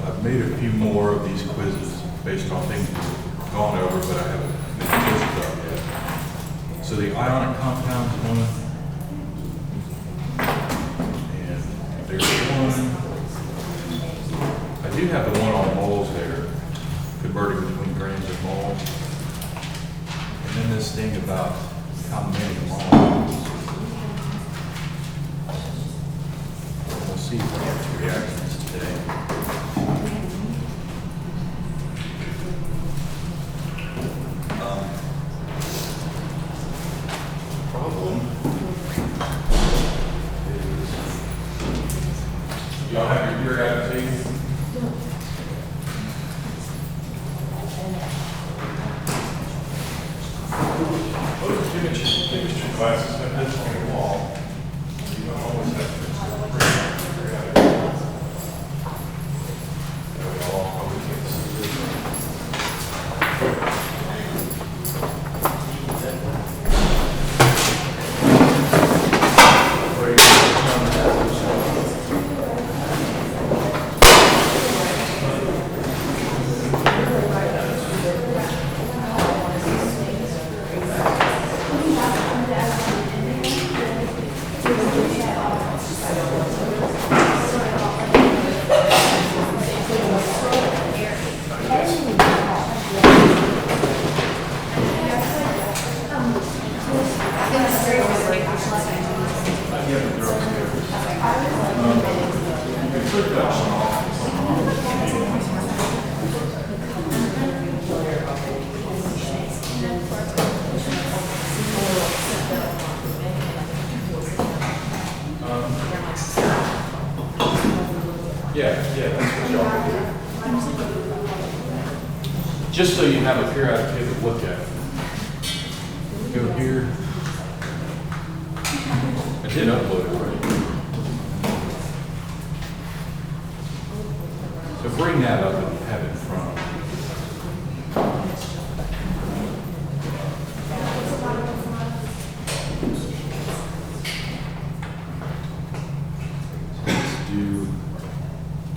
I've made a few more of these quizzes based on things we've gone over, but I haven't made quizzes up yet. So the ionic compounds one, and there's one. I do have the one on moles there, converting between grams and moles. And then this thing about how many moles. We'll see if we have two reactions today. Problem is, y'all have your periodic table? Most chemistry classes have this on the wall. You don't always have to. Yeah, that's what y'all do. Just so you have a periodic table to look at. Go here. I did upload it, right? So bring that up and have it in front.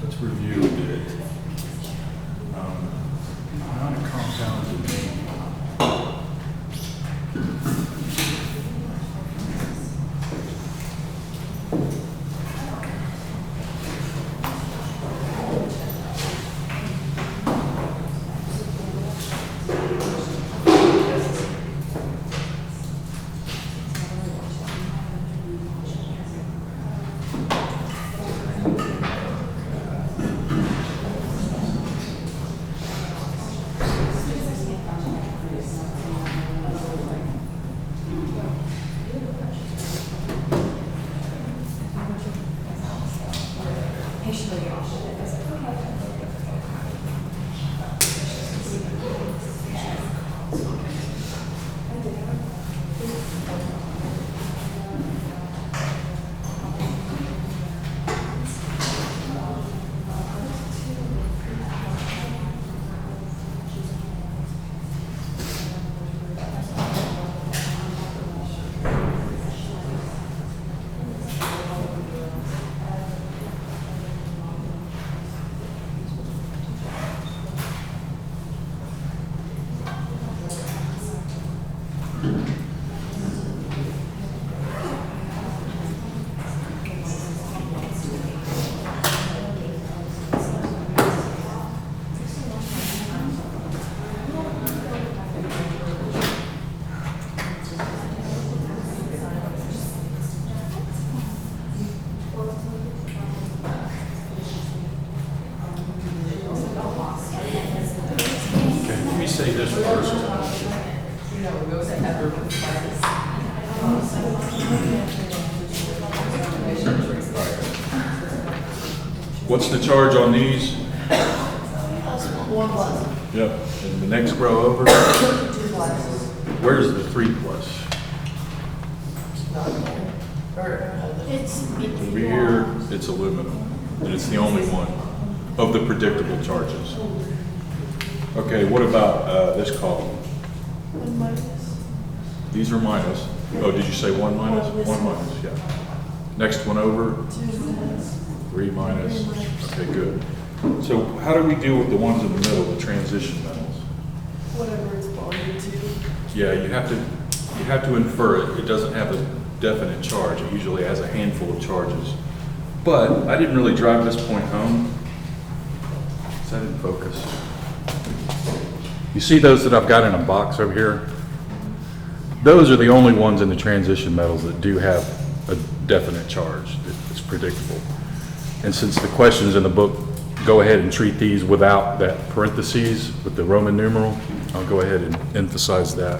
Let's review it. Ionic compounds and say this first. What's the charge on these? 1 plus. Yep. And the next row over? 2 plus. Where's the 3 plus? It's Over here, it's aluminum. And it's the only one of the predictable charges. Okay, what about this column? 1 minus. These are minus. Oh, did you say 1 minus? Oh, this 1 one. minus, yeah. Next one over, 2 minus. 3 minus. Okay, good. So how do we deal with the ones in the middle, the transition metals? Whatever it's bonded to. Yeah, you have to infer it. It doesn't have a definite charge. It usually has a handful of charges. But I didn't really drive this point home. So I didn't focus. You see those that I've got in a box over here? Those are the only ones in the transition metals that do have a definite charge. It's predictable. And since the questions in the book go ahead and treat these without that parentheses with the Roman numeral, I'll go ahead and emphasize that.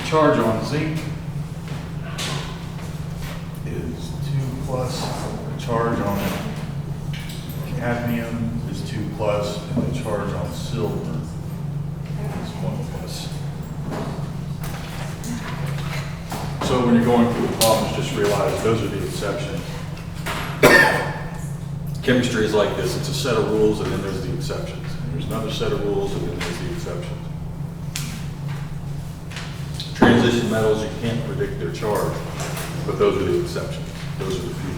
Charge on zinc is 2 plus. The charge on cadmium is 2 plus, and the charge on silver is 1 plus. So when you're going through the problems, just realize those are the exceptions. Chemistry is like this. It's a set of rules, and then there's the exceptions. And there's another set of rules, and then there's the exceptions. Transition metals, you can't predict their charge, but those are the exceptions. Those are the few.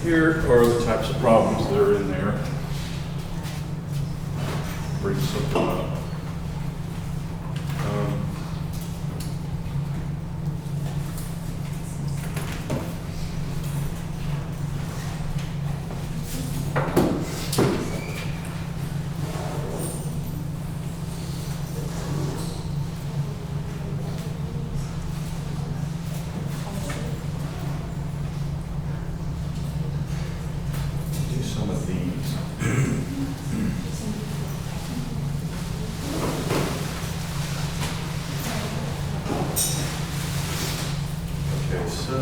Here are the types of problems that are in there. Bring something up. Do some of these. Okay, so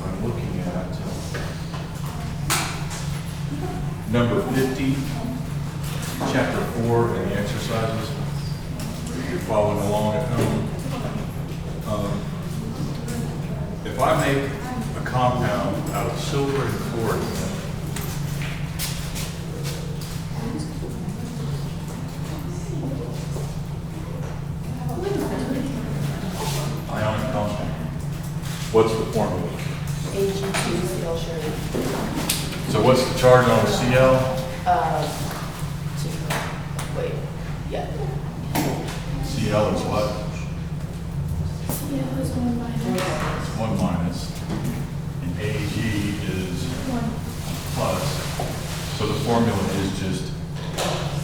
I'm looking at number 50, chapter 4 in the exercises. If you're following along at home. If I make a compound out of silver and chlorine, ionic compound, what's the formula? AG2CL sugar. So what's the charge on a Cl? Wait, yeah. Cl is what? Yeah, it's 1 minus. 1 minus. And Ag is 1. plus. So the formula is just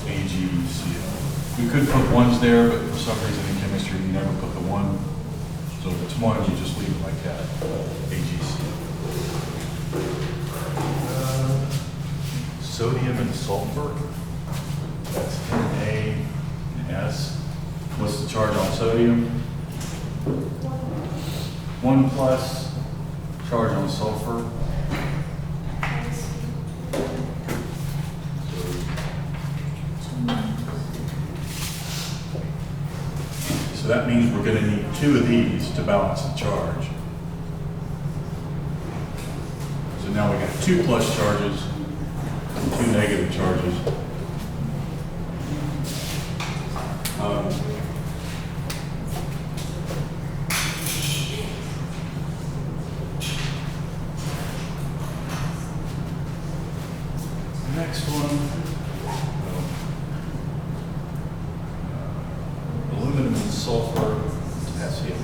AgCl. We could put ones there, but for some reason in chemistry, you never put the 1. So if it's 1, you just leave it like that, AgCl. Sodium and sulfur, that's Na and S. What's the charge on sodium? 1 plus. Charge on sulfur. So that means we're going to need 2 of these to balance the charge. So now we got 2 plus charges and 2 negative charges. Next one, aluminum and sulfur, potassium.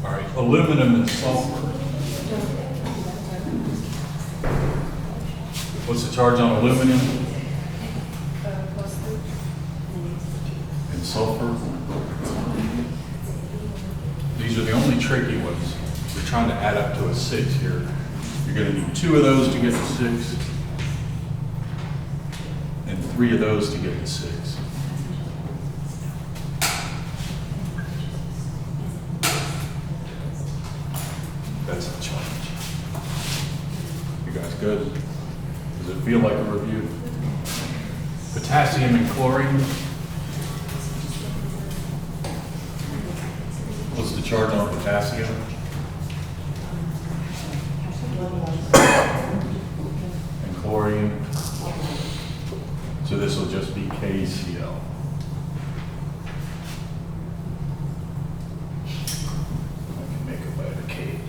All right, aluminum and sulfur. What's the charge on aluminum and sulfur? These are the only tricky ones. We're trying to add up to a 6 here. You're going to need 2 of those to get to 6, and 3 of those to get to 6. good? Does it feel like a review? Potassium and chlorine. What's the charge on potassium? And chlorine. So this will just be KCl. I can make a better K.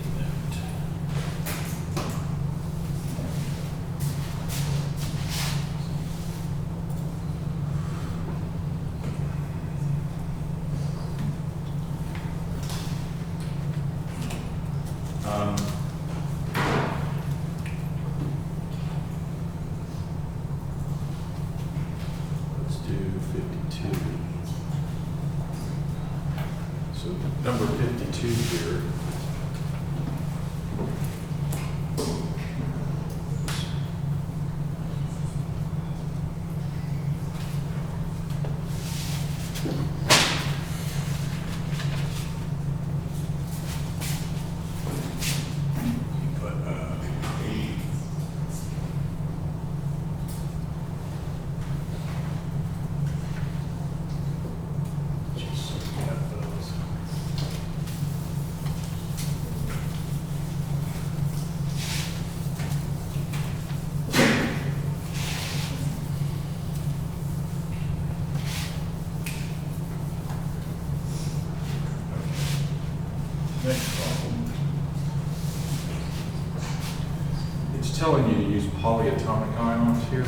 Let's do 52. So number 52 here. But, just so we have those. Next problem. It's telling you to use polyatomic ions here.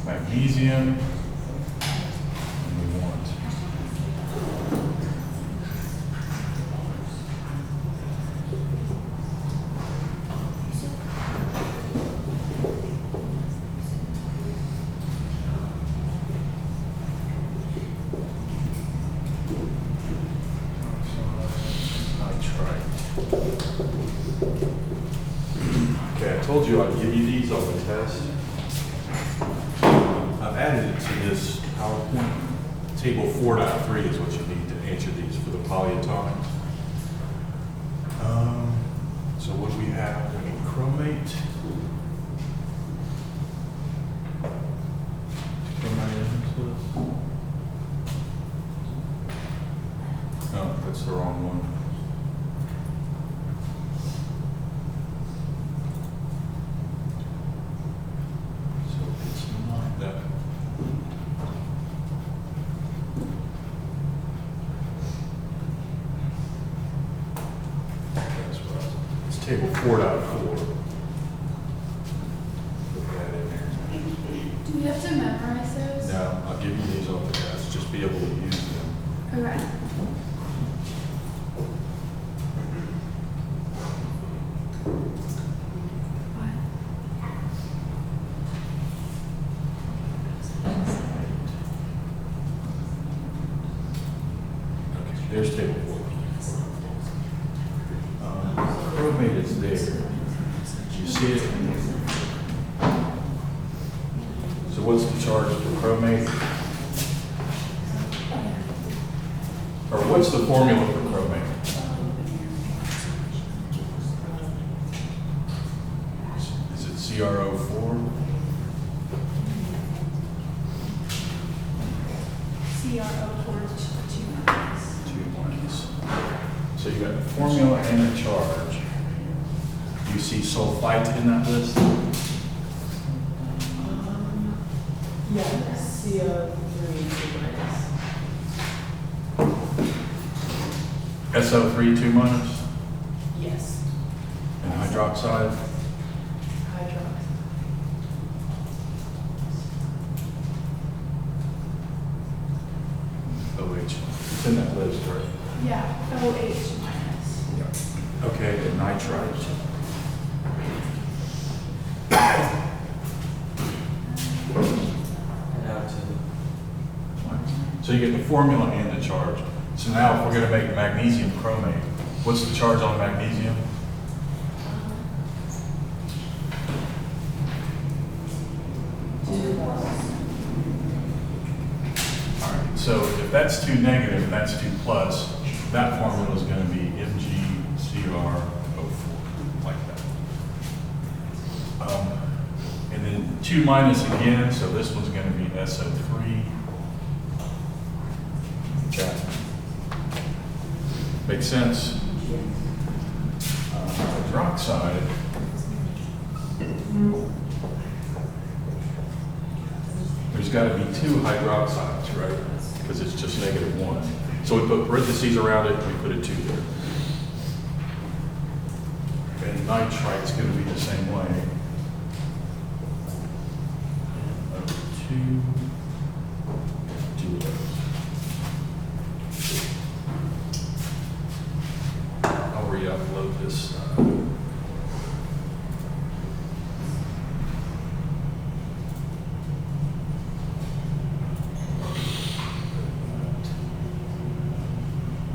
Magnesium. And we want nitrite. Okay, I told you I'd give you these on the test. I've added it to this PowerPoint. Table 4.3 is what you need to answer these for the polyatomics. So what do we have? We need chromate. No, that's the wrong one. So it's not that. That's what I was, it's table 4.4. Put that in there. Do we have to memorize those? No, I'll give you these on the test, just be able to use them. Okay. Okay, there's table 4. Chromate is there. You see it? So what's the charge for chromate? Or what's the formula for chromate? Is it CrO4? CrO4 2 minus. So you got a formula and a charge. You see sulfite in that list? Yeah, CO3 minus. SO3 2 minus Yes. and hydroxide. Hydrox. OH. It's in that list, right? Yeah, OH minus. Okay, and nitrite. So you get the formula and the charge. So now if we're going to make magnesium chromate, what's the charge on magnesium? that's 2 negative and that's 2 plus, that formula is going to be MgCr04, like that. And then 2 minus again, so this one's going to be SO3. Okay. Makes sense? Hydroxide. There's got to be 2 hydroxides, right? Because it's just -1. So we put parentheses around it, we put a 2 there. And nitrite's going to be the same way. Over 2 of those. I'll re-upload this.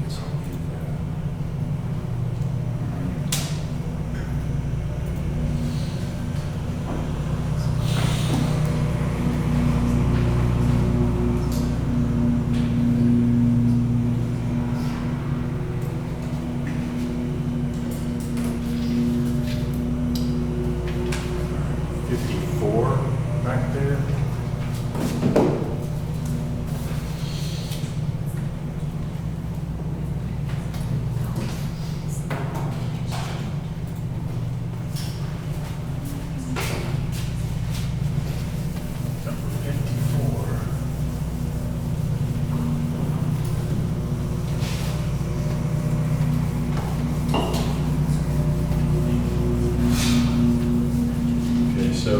Guess I'll leave that. Back there. Number 54. Okay, so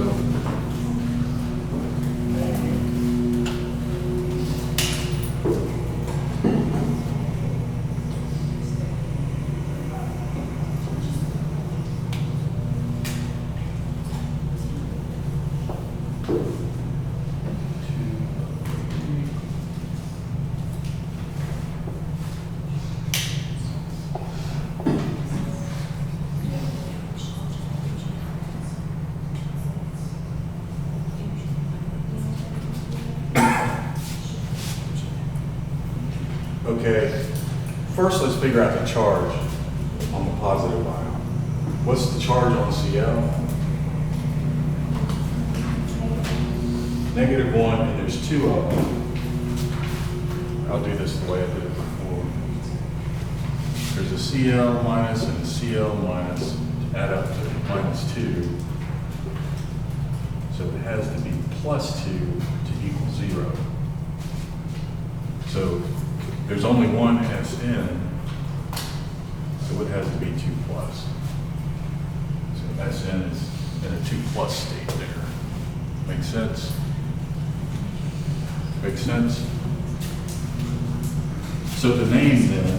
okay, first let's figure out the charge on the positive ion. What's the charge on Cl? -1, and there's 2 of them. I'll do this the way I did it before. There's a Cl minus and a Cl minus to add up to -2. So it has to be +2 to equal 0. So there's only one Sn, so it has to be 2 plus. So Sn is in a 2 plus state there. Make sense? Make sense? So the name then is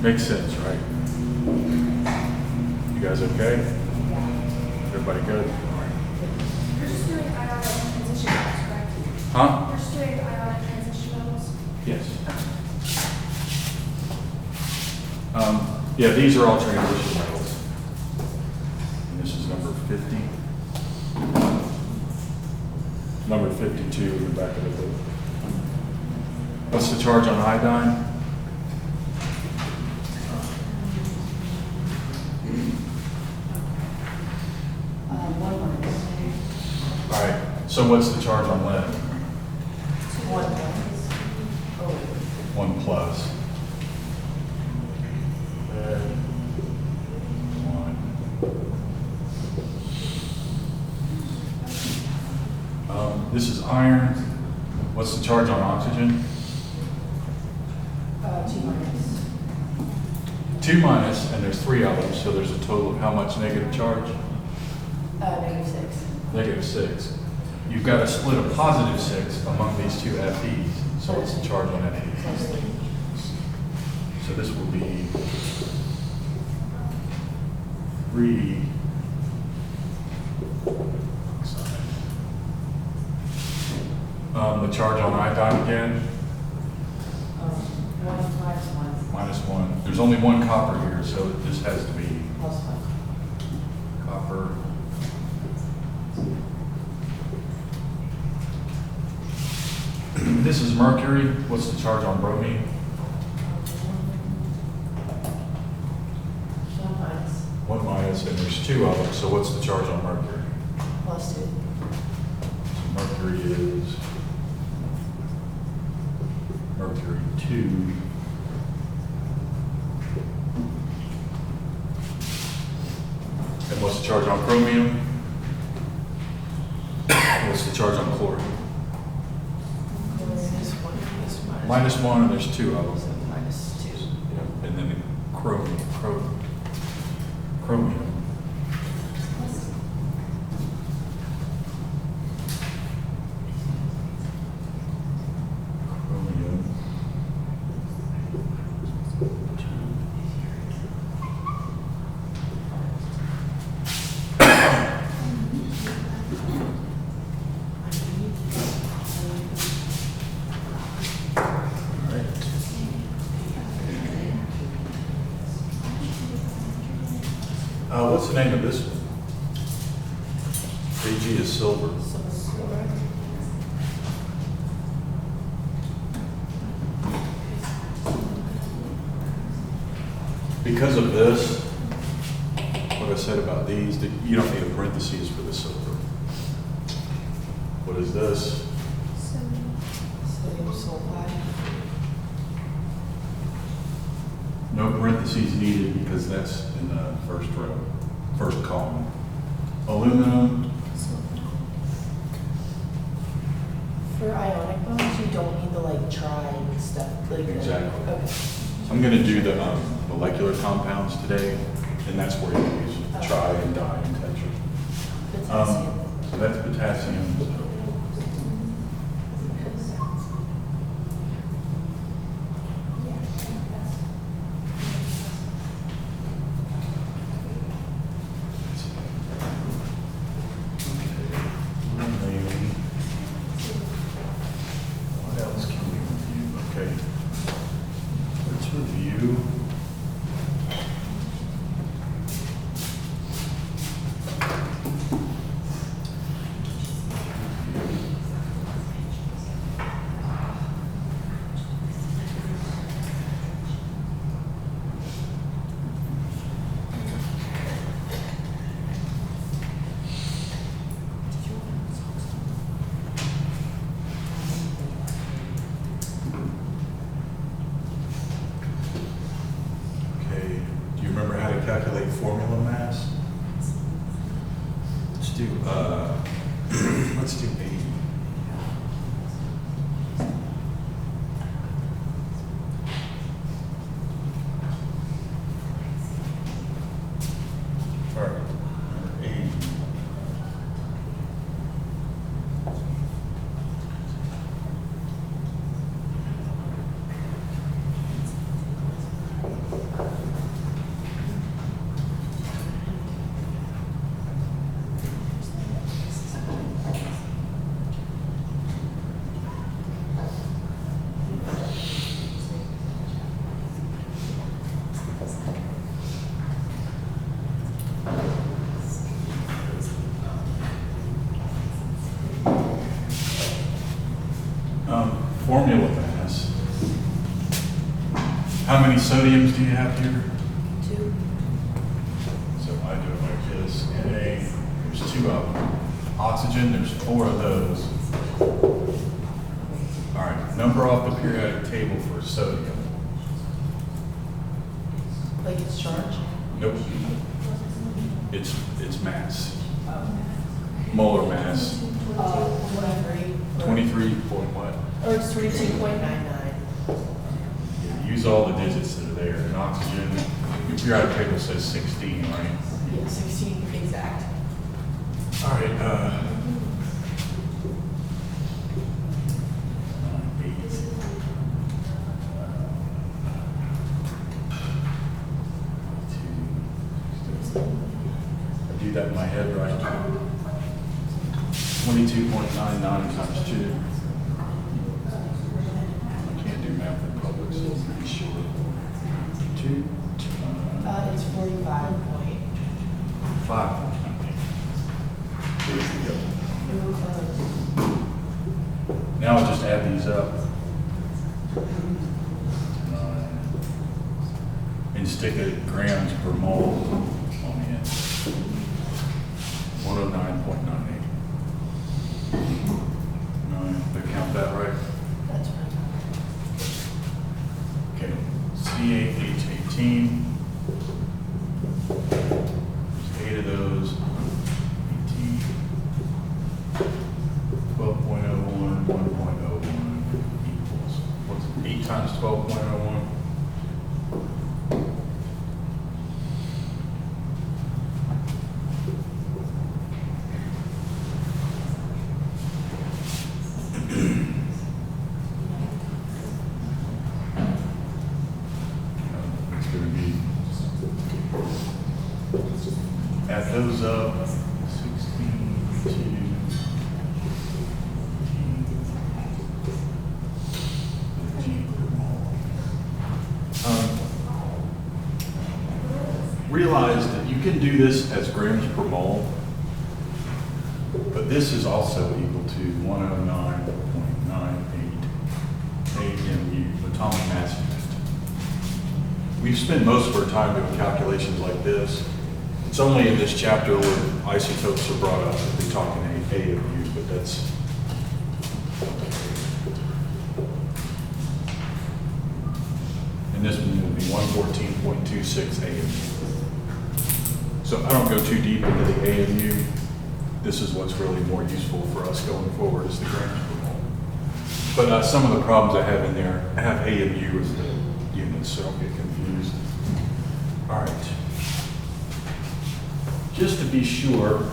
makes sense, right? You guys okay? Everybody good? You're just doing ionic transition levels, correct? Huh? You're just doing ionic transition levels? Yes. Yeah, these are all transition metals. And this is number 50. Number 52 in the back of the book. What's the charge on iodine? All right, so what's the charge on lead? 1 plus. Lead, 1. This is iron. What's the charge on oxygen? 2 minus. 2 minus, and there's 3 of them, so there's a total of how much negative charge? -6. -6. You've got to split a +6 among these 2 Fes, so what's the charge on Fe? So this will be 3 The charge on iodine again, One minus one, -1. There's only one copper here, so this has to be plus one. copper. This is mercury. What's the charge on bromine? One minus, One minus, and there's two of them, so what's the charge on mercury? plus two. So mercury is mercury 2. And what's the charge on chromium? What's the charge on chlorine? This one is minus. -1, and there's two of them. So minus two. Yep. And then the chromium. Chromium. What's the name of this one? Ag is silver. So silver. Because of this, what I said about these, that you don't need a parentheses for the silver. What is this? Sodium sulfide. No parentheses needed because that's in the first row, first column. Aluminum, For ionic bonds, you don't need the like tri stuff. Like the- Exactly. Okay. I'm gonna do the molecular compounds today, and that's where you use tri and di and tetra. Potassium. So that's potassium. What else can we review? Okay. Let's review. Okay, do you remember how to calculate formula mass? Let's do, let's do 80. All right, number 80. Formula mass. How many sodiums do you have here? Two. So I do it like this. Na, there's two of them. Oxygen, there's 4 of those. All right, number off the periodic table for sodium. Like its charge. Nope. It's mass. Molar mass. 23. 23 point what? Or it's 22.99. Yeah, use all the digits that are there. And oxygen, your periodic table says 16, right? Yeah, 16 exact. All right, 8. I do that in my head, right? 22.99 times 2. I can't do math in public, so I'm pretty sure. 2. It's 45 point. 5. There you go. Ooh, close. Now I'll just add these up. 9. And stick a grams per mole on the end. 109.98. 9. Did I count that right? That's right. Okay. C8H18. There's 8 of those. 18. 12.01, 1.01 equals. What's 8 times 12.01? It's going to be, add those up, 16, 2, 13 per mole. Realize that you can do this as grams per mole, but this is also equal to 109.98 AMU, atomic mass unit. We've spent most of our time doing calculations like this. It's only in this chapter where isotopes are brought up that we talk in AMU, but that's. And this one will be 114.26 AMU. So I don't go too deep into the AMU. This is what's really more useful for us going forward is the grams per mole. But some of the problems I have in there, I have AMU as the units, so don't get confused. All right. Just to be sure,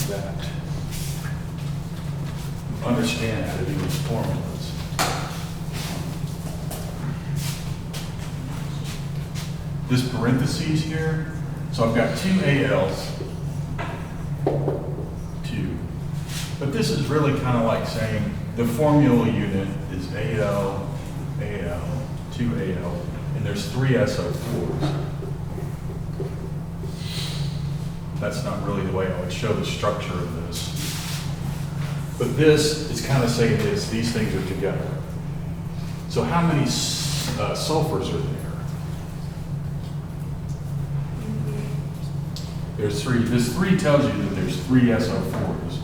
that you understand how to do these formulas. This parentheses here, so I've got 2 ALs, 2. But this is really kind of like saying the formula unit is AL, AL, 2AL, and there's 3 SO4s. That's not really the way I would show the structure of this. But this is kind of saying this, these things are together. So how many sulfurs are there? There's 3. This 3 tells you that there's 3 SO4s.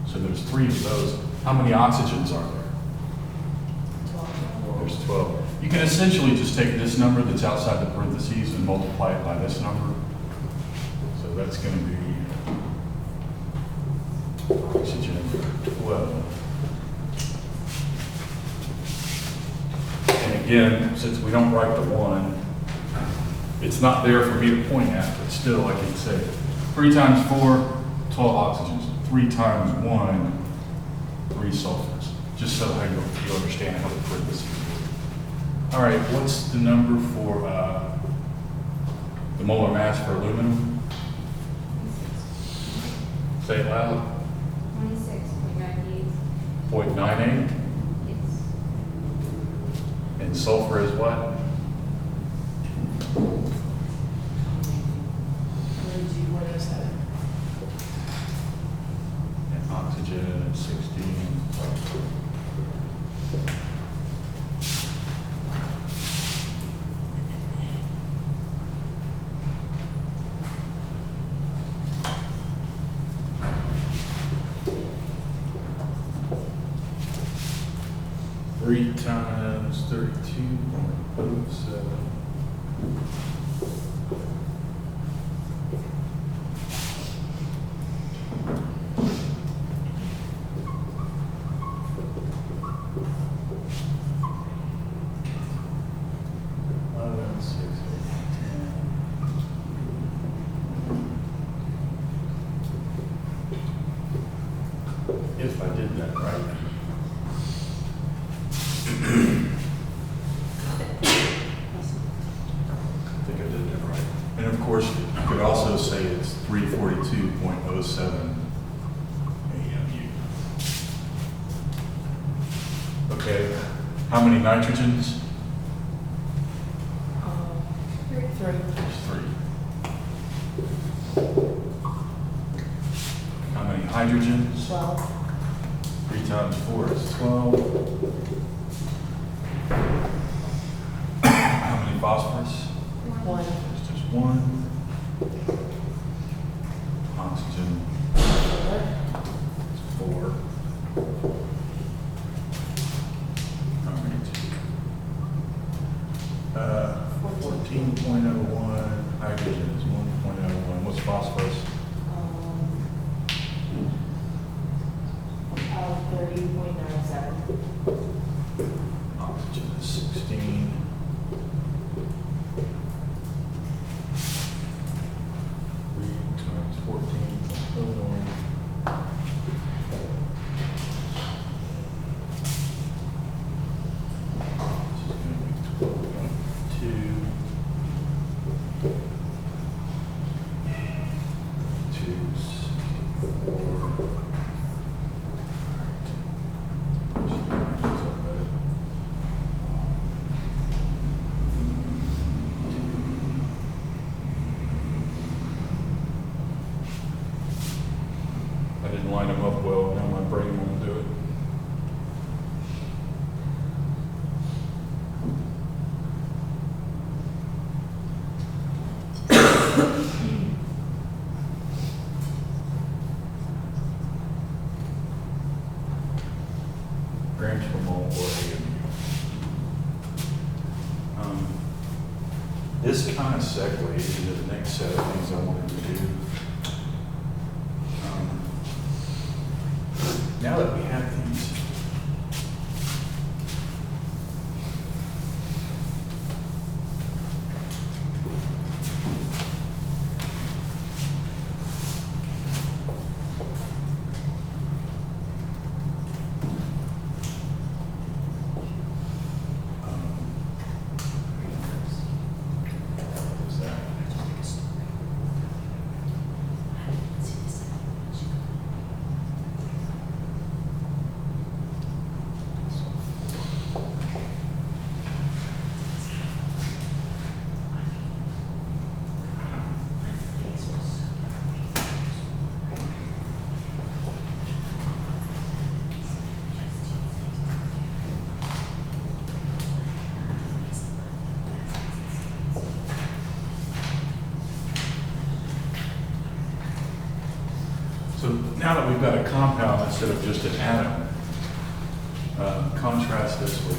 So there's 3 of those. How many oxygens are there? 12. There's 12. You can essentially just take this number that's outside the parentheses and multiply it by this number. So that's going to be oxygen 12. And again, since we don't write the 1, it's not there for me to point at, but still I can say 3 times 4, 12 oxygens. 3 times 1, 3 sulfurs. Just so you understand how the parentheses work. All right, what's the number for the molar mass for aluminum? Say it loud. 26.98. 0.98. Yes. And sulfur is what? What is that? And oxygen at 16. Three times 32.07. If I did that right. 342.07 AMU. Okay, how many nitrogens? Three. There's 3. How many hydrogens? 12. 3 times 4 is 12. How many phosphorus? 1. There's just 1. Oxygen, 4. 4. How many? 14.01. Hydrogen is 1.01. What's phosphorus? 30.97. Oxygen is 16. Times 14. I didn't line them up well, now my brain won't do it. Grams per mole or AMU. This kind of segues into the next set of things I wanted to do. Now that we have these, what is that? So now that we've got a compound instead of just an atom, contrast this with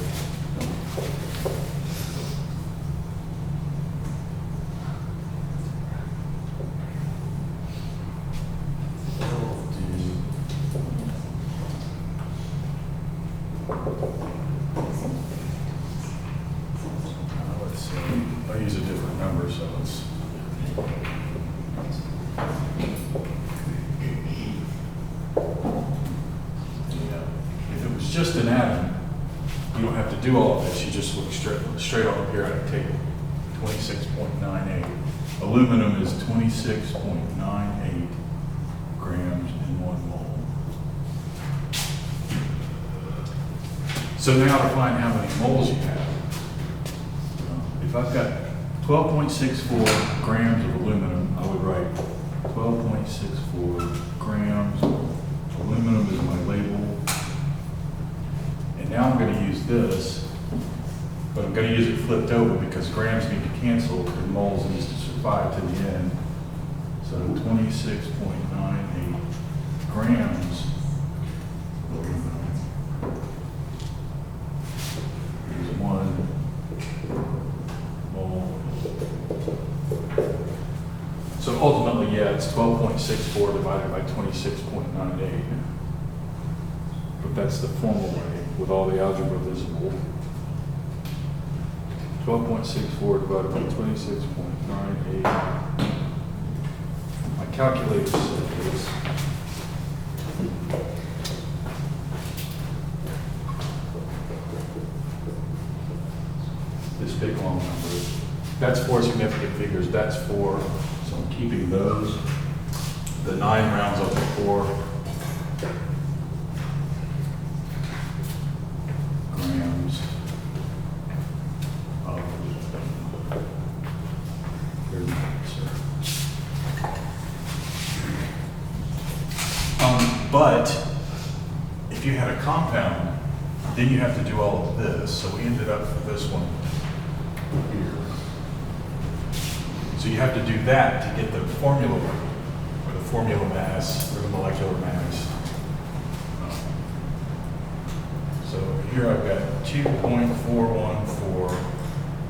let's see, I'll use a different number, so it's if it was just an atom, you don't have to do all of this. You just look straight on the periodic table. 26.98. Aluminum is 26.98 grams in 1 mole. So now to find how many moles you have. If I've got 12.64 grams of aluminum, I would write 12.64 grams. Aluminum is my label. And now I'm going to use this, but I'm going to use it flipped over because grams need to cancel and moles needs to survive to the end. So 26.98 grams of aluminum. Here's 1 mole. So ultimately, yeah, it's 12.64 divided by 26.98. But that's the formal way with all the algebra visible. 12.64 divided by 26.98. My calculator said this. This big long number. That's 4 significant figures. That's 4. So I'm keeping those. the 9 rounds up to 4 grams of there's the answer. But if you had a compound, then you have to do all of this. So we ended up with this one here. So you have to do that to get the formula, or the formula mass, or the molecular mass. So here I've got 2.414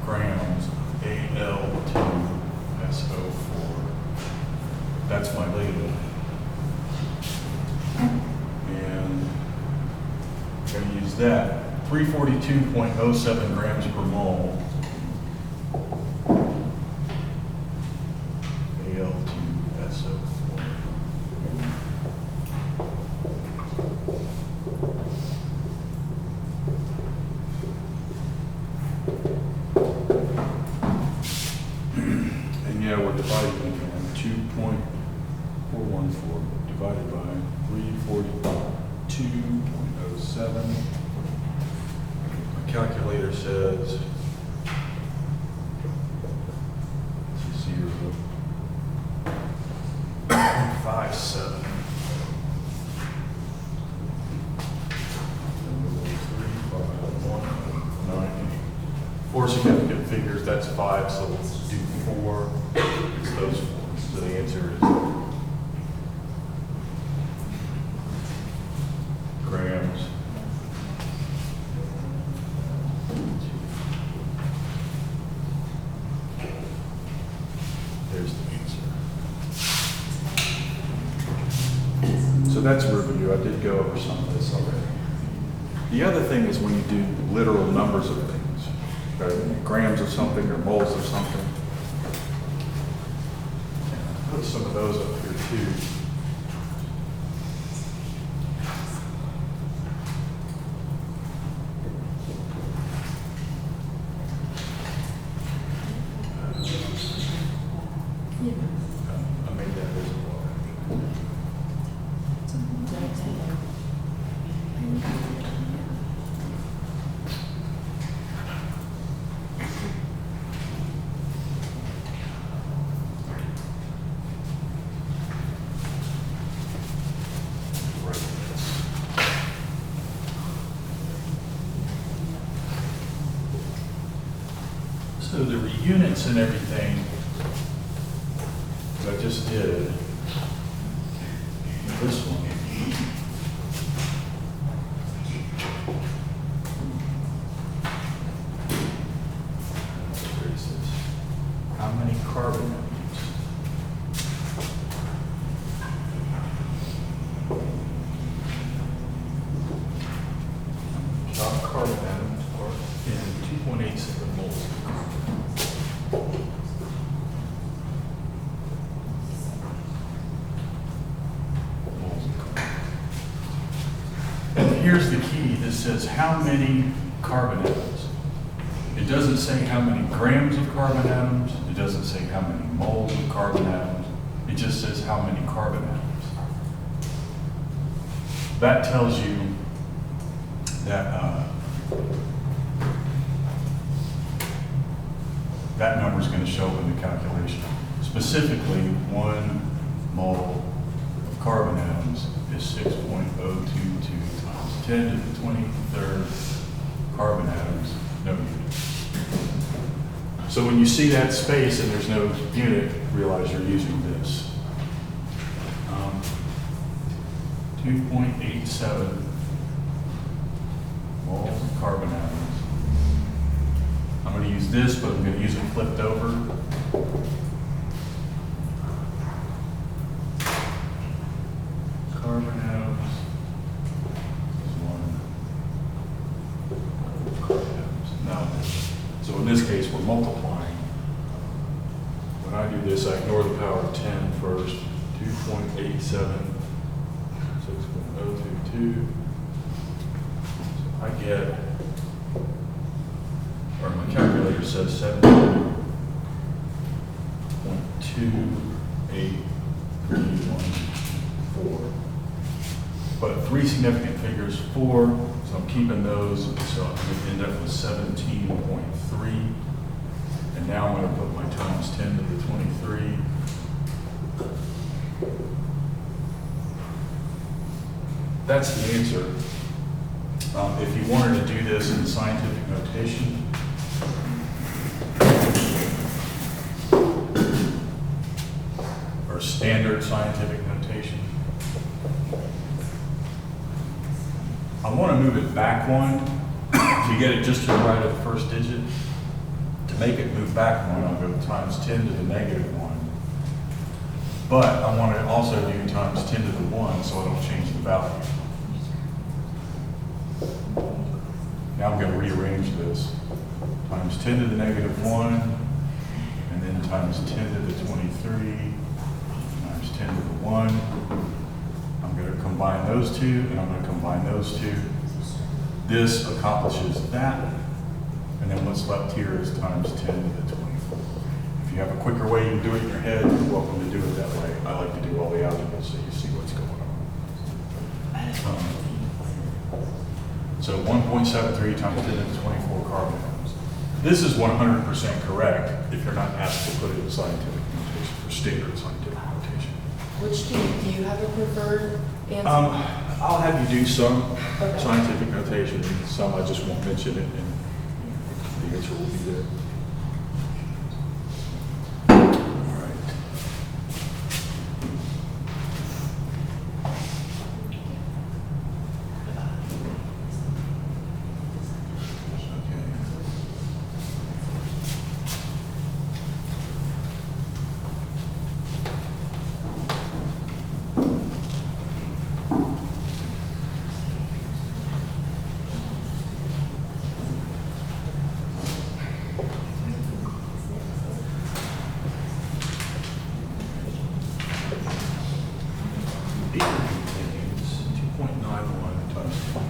grams Al2SO4. That's my label. And I'm going to use that. 342.07 grams per mole. Al2SO4. And yeah, we're dividing it again. 2.414 divided by 342.07. My calculator says 0.57. 4 significant figures, that's 5, so let's do 4. It's those 4. So the answer is grams. There's the answer. So that's a review. I did go over some of this already. The other thing is when you do literal numbers of things. Grams of something or moles of something. Put some of those up here too. I made that visible. So the units and everything that I just did, this one, where is this? How many carbon atoms? Top carbon atoms are in 2.87 moles. And here's the key. This says how many carbon atoms. It doesn't say how many grams of carbon atoms. It doesn't say how many moles of carbon atoms. It just says how many carbon atoms. That tells you that that number is going to show up in the calculation. Specifically, 1 mole of carbon atoms is 6.022 times 10 to the 23rd carbon atoms, no unit. So when you see that space and there's no unit, realize you're using this. 2.87 moles of carbon atoms. I'm going to use this, but I'm going to use it flipped over. Carbon atoms. This one. Carbon atoms. Now, so in this case, we're multiplying. When I do this, I ignore the power of 10 first. 2.87, 6.022. So I get, or my calculator says 7.283 3, 1, 4. But 3 significant figures, 4, so I'm keeping those, so I'm going to end up with 17.3. And now I'm going to put my times 10 to the 23. That's the answer. If you wanted to do this in scientific notation, or standard scientific notation, I want to move it back 1 to get it just to the right of the first digit. To make it move back 1, I'll go times 10 to the negative 1. But I want to also do times 10 to the 1 so I don't change the value. Now I'm going to rearrange this. Times 10 to the negative 1, and then times 10 to the 23, times 10 to the 1. I'm going to combine those two, and I'm going to combine those two. This accomplishes that, and then what's left here is times 10 to the 24. If you have a quicker way you can do it in your head, you're welcome to do it that way. I like to do all the algebra so you see what's going on. So 1.73 times 10 to the 24 carbon atoms. This is 100% correct if you're not asked to put it in scientific notation, or standard scientific notation. Which do you have a preferred answer? I'll have you do some Okay. scientific notation, and some I just won't mention it, and the answer will be there. All right. Beaker contains 2.91 times 10 to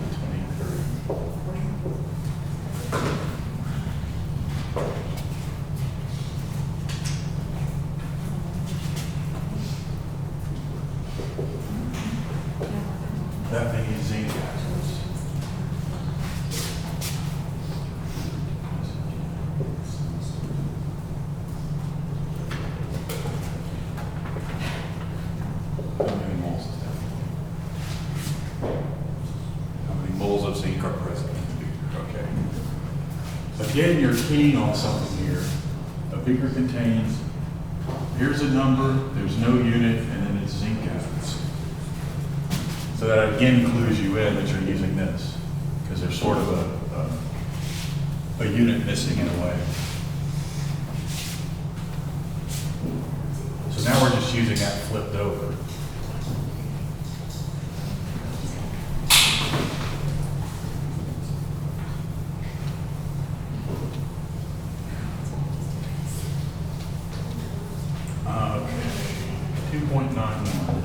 the 23rd. That thing is zinc atoms. How many moles is that? How many moles of zinc are present in the beaker? Okay. Again, you're keying on something here. A beaker contains, here's a number, there's no unit, and then it's zinc atoms. So that again clues you in that you're using this, because there's sort of a unit missing in a way. So now we're just using that flipped over. Okay, 2.91.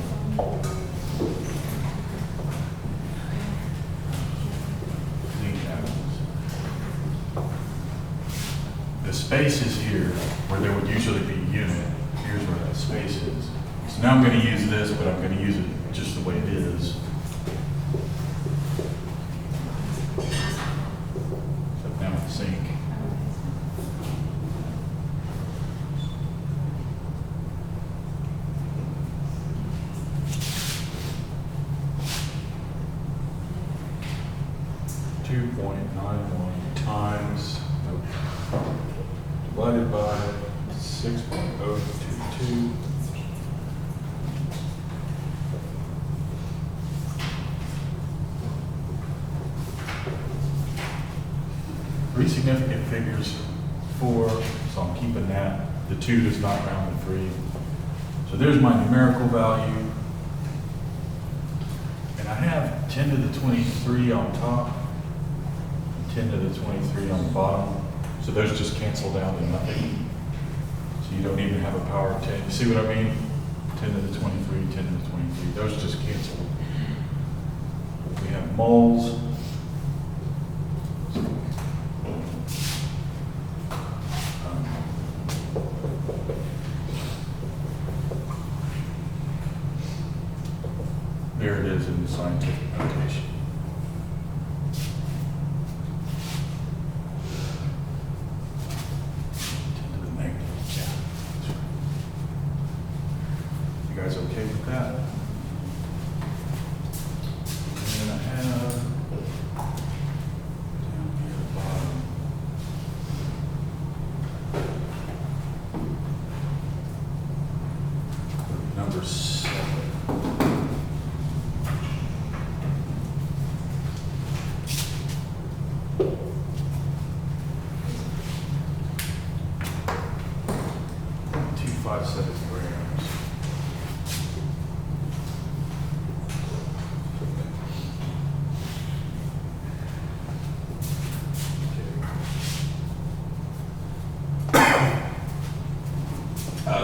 The space is here where there would usually be a unit. Here's where that space is. So now I'm going to use this, but I'm going to use it just the way it is. Except now it's zinc. times, divided by 6.022. Three significant figures, 4, so I'm keeping that. The 2 does not round to 3. So there's my numerical value. And I have 10 to the 23 on top, 10 to the 23 on the bottom. So those just cancel down to nothing. So you don't even have a power of 10. You see what I mean? 10 to the 23, 10 to the 23. Those just cancel. We have moles. is in the scientific notation. To the negative, yeah. You guys okay with that? And I have down here at the bottom. Number 7. .257 grams.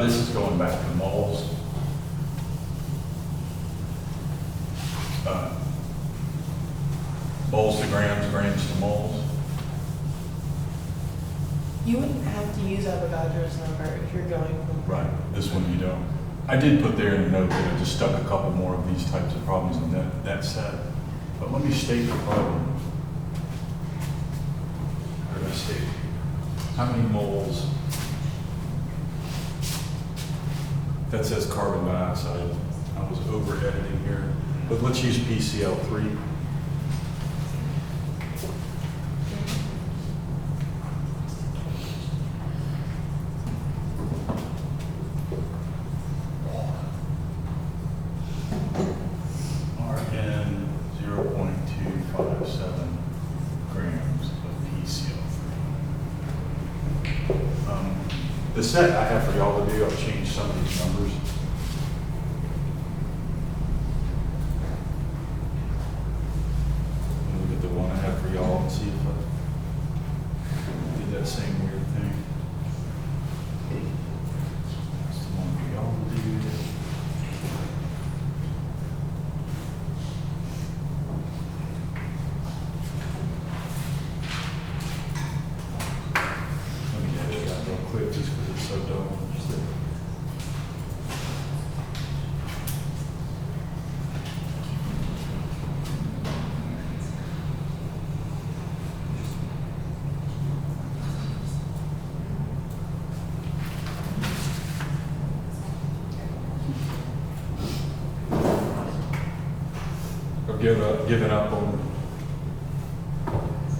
This is going back to moles. Moles to grams, grams to moles. You wouldn't have to use Avogadro's number if you're going from. Right, this one you don't. I did put there in a note that I just stuck a couple more of these types of problems in that set. But let me state the problem. How did I state it? How many moles? That says carbon dioxide. I was over editing here. But let's use PCl3. Rn 0.257 grams of PCl3. The set I have for y'all to do, I've changed some of these numbers. Look at the one I have for y'all and see if I did that same weird thing. That's the one for y'all to do. Let me edit that real quick just because it's so dumb. I've given up on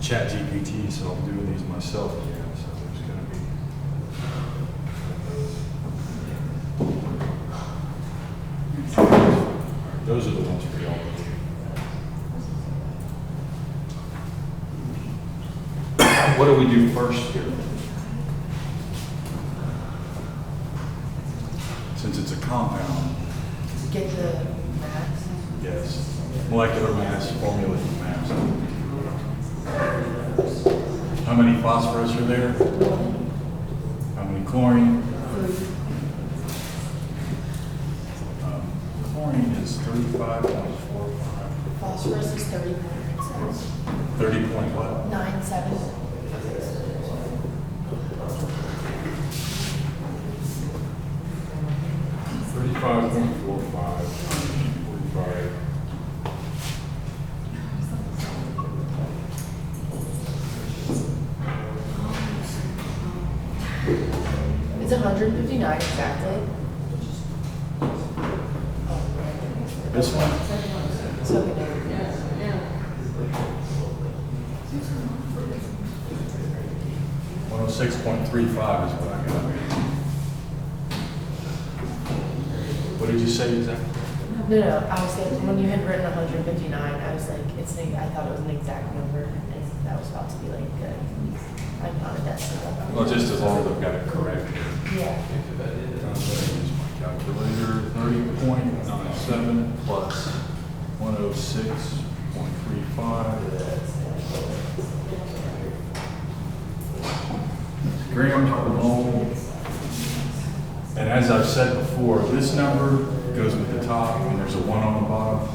ChatGPT, so I'm doing these myself again. So there's going to be. Those are the ones for y'all to do. What do we do first here? Since it's a compound, Get the max. yes. Molecular mass, formula for mass. How many phosphorus are there? How many chlorine? Chlorine is 35.45. Phosphorus is 30.97. 30 point what? 97. 35.45. 45. It's 159 exactly. This one? So we know. 106.35 is what I got. What did you say exactly? No, I was saying, when you had written 159, I was like, I thought it was an exact number, and that was about to be like, I'm not a decimal. Well, just as long as I've got it correct. Yeah. Use my calculator, 30.97 plus 106.35. Grams per mole. And as I've said before, this number goes with the top, and there's a 1 on the bottom,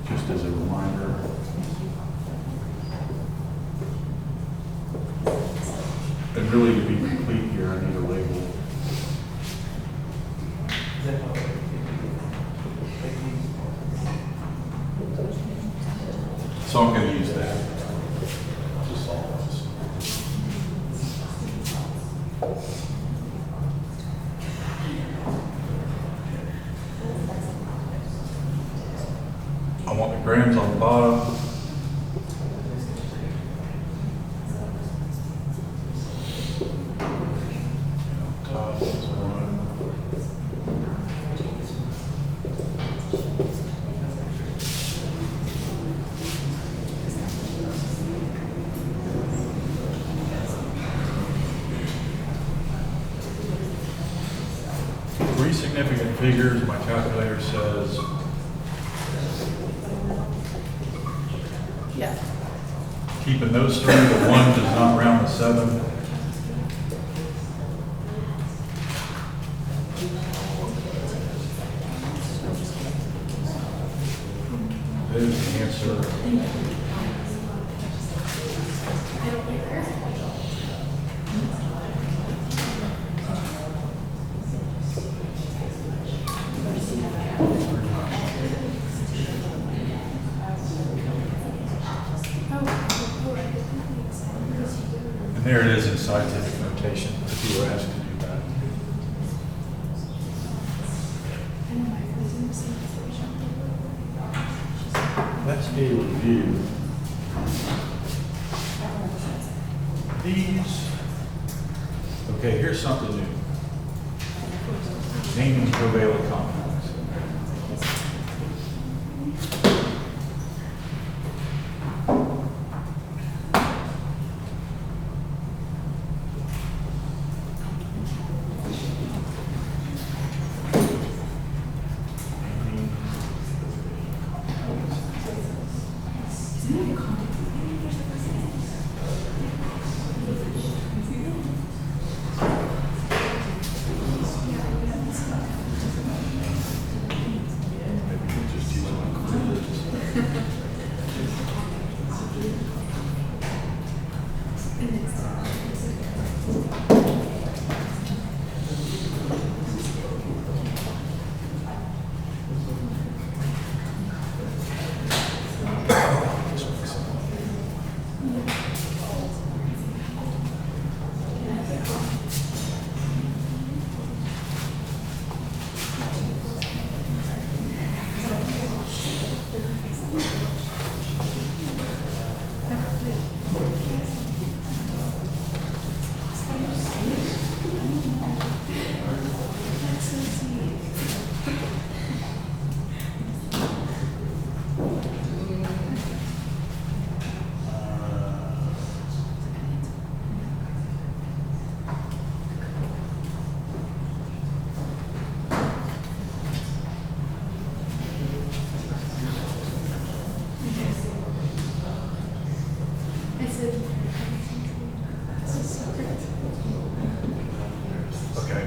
just as a reminder. And really, to be complete here, I need a label. grams on the bottom. Top is 1. Three significant figures, my calculator says. Yeah. Keeping those three, the 1 does not round to 7. There's the answer. And there it is in scientific notation, if you were asked to do that. Let's do a review. These, okay, here's something new. Naming covalent compounds. Okay.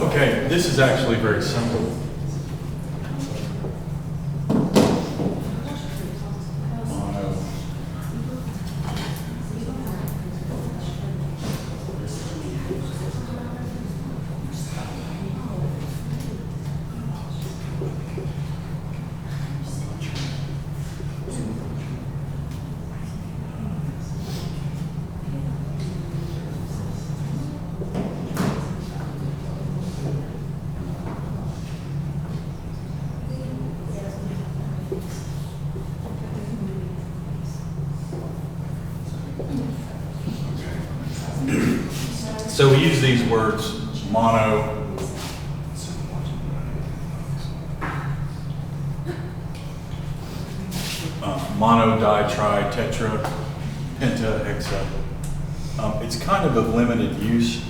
Okay, this is actually very simple. So we use these words, mono, mono, di, tri, tetra, penta, hexa. It's kind of limited use,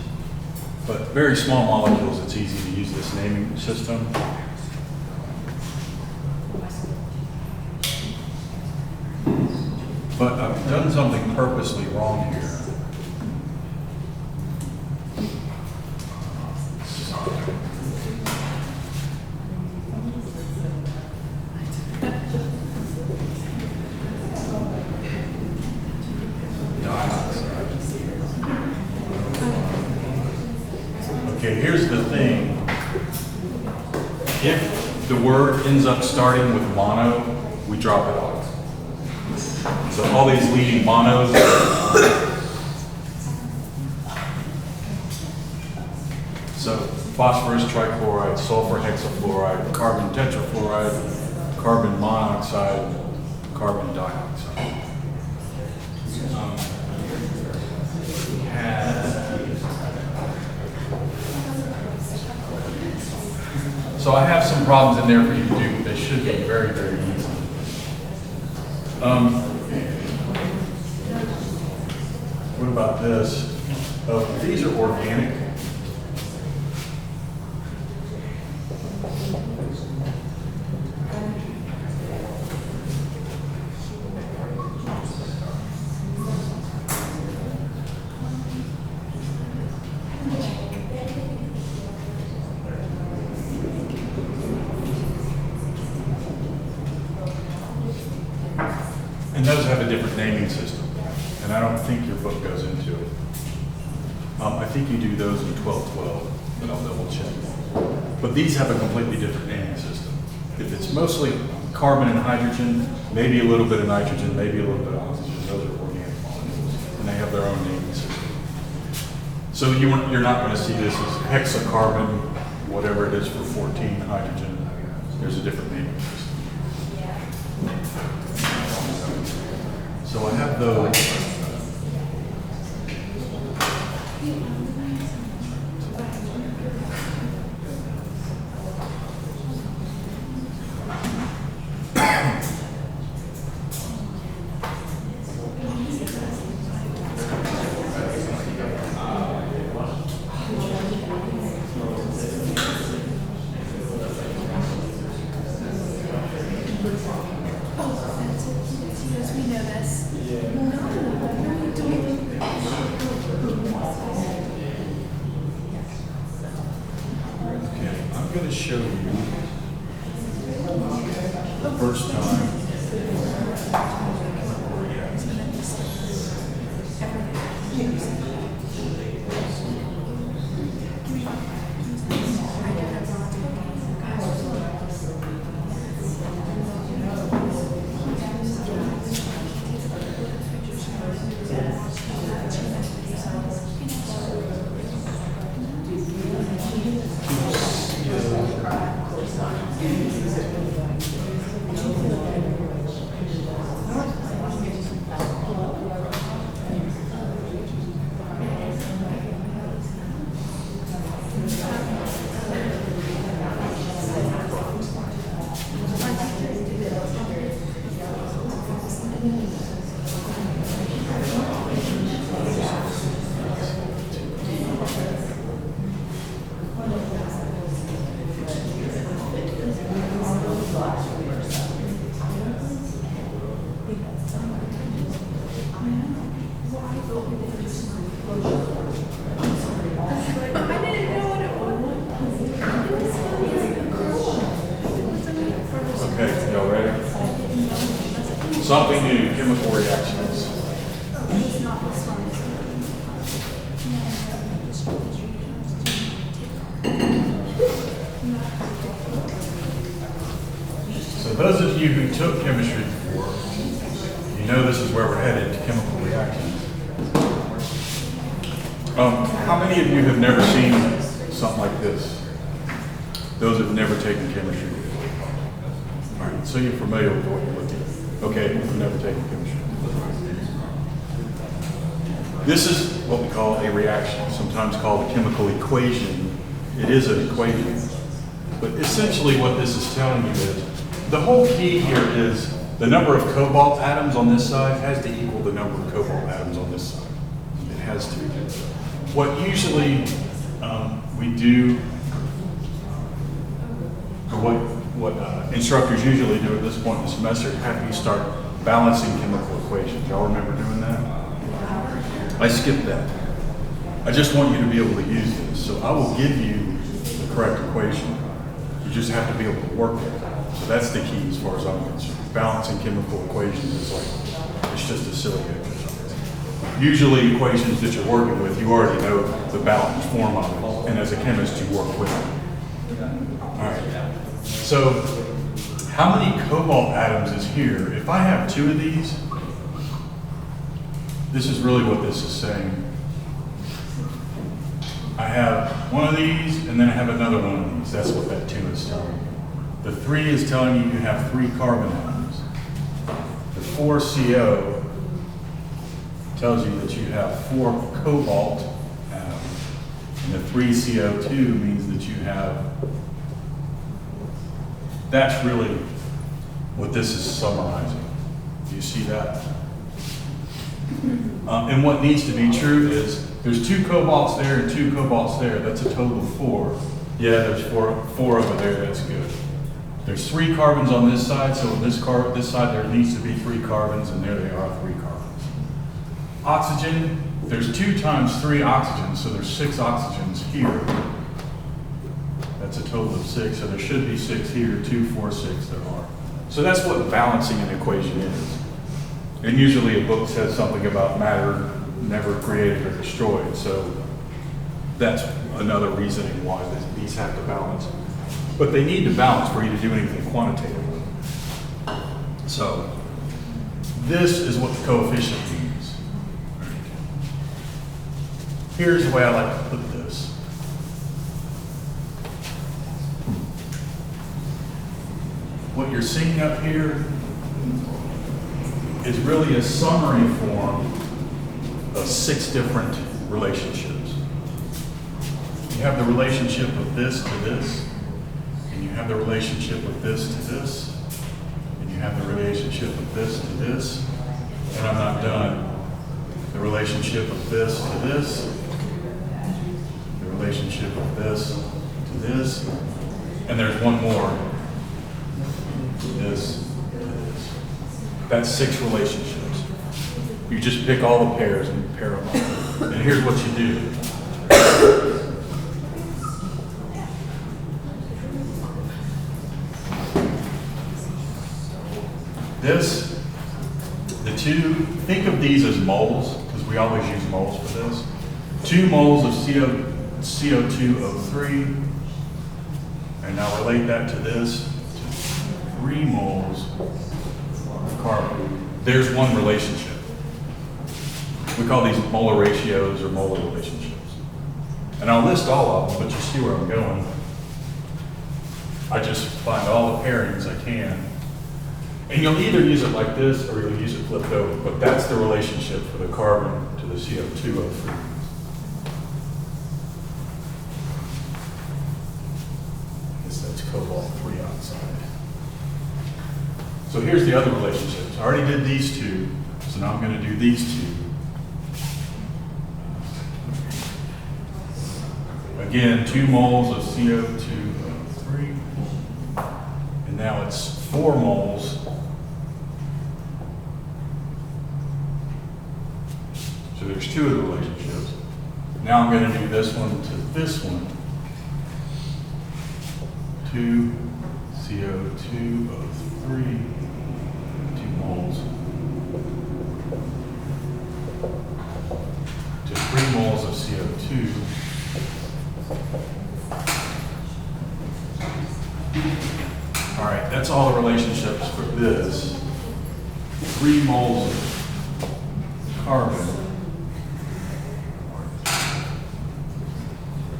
but very small molecules, it's easy to use this naming system. But I've done something purposely wrong here. word ends up starting with mono, we drop it off. So all these leading monos. So phosphorus trichloride, sulfur hexafluoride, carbon tetrafluoride, carbon monoxide, carbon dioxide. We So I have some problems in there for you to do. They should be very, very easy. What about this? These are organic. And those have a different naming system, and I don't think your book goes into it. I think you do those in 1212, but I'll double check. But these have a completely different naming system. If it's mostly carbon and hydrogen, maybe a little bit of nitrogen, maybe a little bit of oxygen, those are organic molecules, and they have their own naming system. So you're not going to see this as hexacarbon, whatever it is for 14 hydrogen. There's a different naming system. So I have those. I'm going to show you the first time. Okay, y'all ready? Something new, chemical reactions. So those of you who took chemistry before, you know this is where we're headed, to chemical reactions. How many of you have never seen something like this? Those who have never taken chemistry before. All right, so you're familiar with what you're looking at. Okay, you've never taken chemistry. This is what we call a reaction, sometimes called a chemical equation. It is an equation. But essentially what this is telling you is, the whole key here is the number of cobalt atoms on this side has to equal the number of cobalt atoms on this side. It has to. What usually we do, or what instructors usually do at this point in the semester, have you start balancing chemical equations. Y'all remember doing that? I skipped that. I just want you to be able to use this. So I will give you the correct equation. You just have to be able to work it. So that's the key as far as I'm concerned. Balancing chemical equations is like, it's just a silly exercise. Usually equations that you're working with, you already know the balanced form of it. And as a chemist, you work with it. All right. So how many cobalt atoms is here? If I have 2 of these, this is really what this is saying. I have one of these, and then I have another one of these. That's what that 2 is telling me. The 3 is telling you have 3 carbon atoms. The 4CO tells you that you have 4 cobalt atoms. And the 3CO2 means that you have, that's really what this is summarizing. Do you see that? And what needs to be true is there's 2 cobalts there and 2 cobalts there. That's a total of 4. Yeah, there's four over there. That's good. There's 3 carbons on this side, so on this side there needs to be 3 carbons, and there they are, 3 carbons. Oxygen, there's 2 times 3 oxygens, so there's 6 oxygens here. That's a total of 6, so there should be 6 here, 2, 4, 6 there are. So that's what balancing an equation is. And usually a book says something about matter never created or destroyed, so that's another reasoning why these have to balance. But they need to balance for you to do anything quantitatively. So this is what the coefficient means. Here's the way I like to put this. What you're seeing up here is really a summary form of 6 different relationships. You have the relationship of this to this, and you have the relationship of this to this, and you have the relationship of this to this, and I'm not done. The relationship of this to this, the relationship of this to this, and there's one more. This to this. That's 6 relationships. You just pick all the pairs and pair them up. And here's what you do. This, the 2, think of these as moles, because we always use moles for this. 2 moles of CO2O3, and now relate that to this, to 3 moles of carbon. There's one relationship. We call these molar ratios or molar relationships. And I'll list all of them, but you see where I'm going. I just find all the pairings I can. And you'll either use it like this or you'll use it flipped over, but that's the relationship for the carbon to the CO2O3. That's cobalt-3 oxide. So here's the other relationships. I already did these 2, so now I'm going to do these 2. Again, 2 moles of CO2O3, and now it's 4 moles. So there's 2 of the relationships. Now I'm going to do this one to this one. 2 CO2O3, 2 moles, to 3 moles of CO2. All right, that's all the relationships for this. 3 moles of carbon.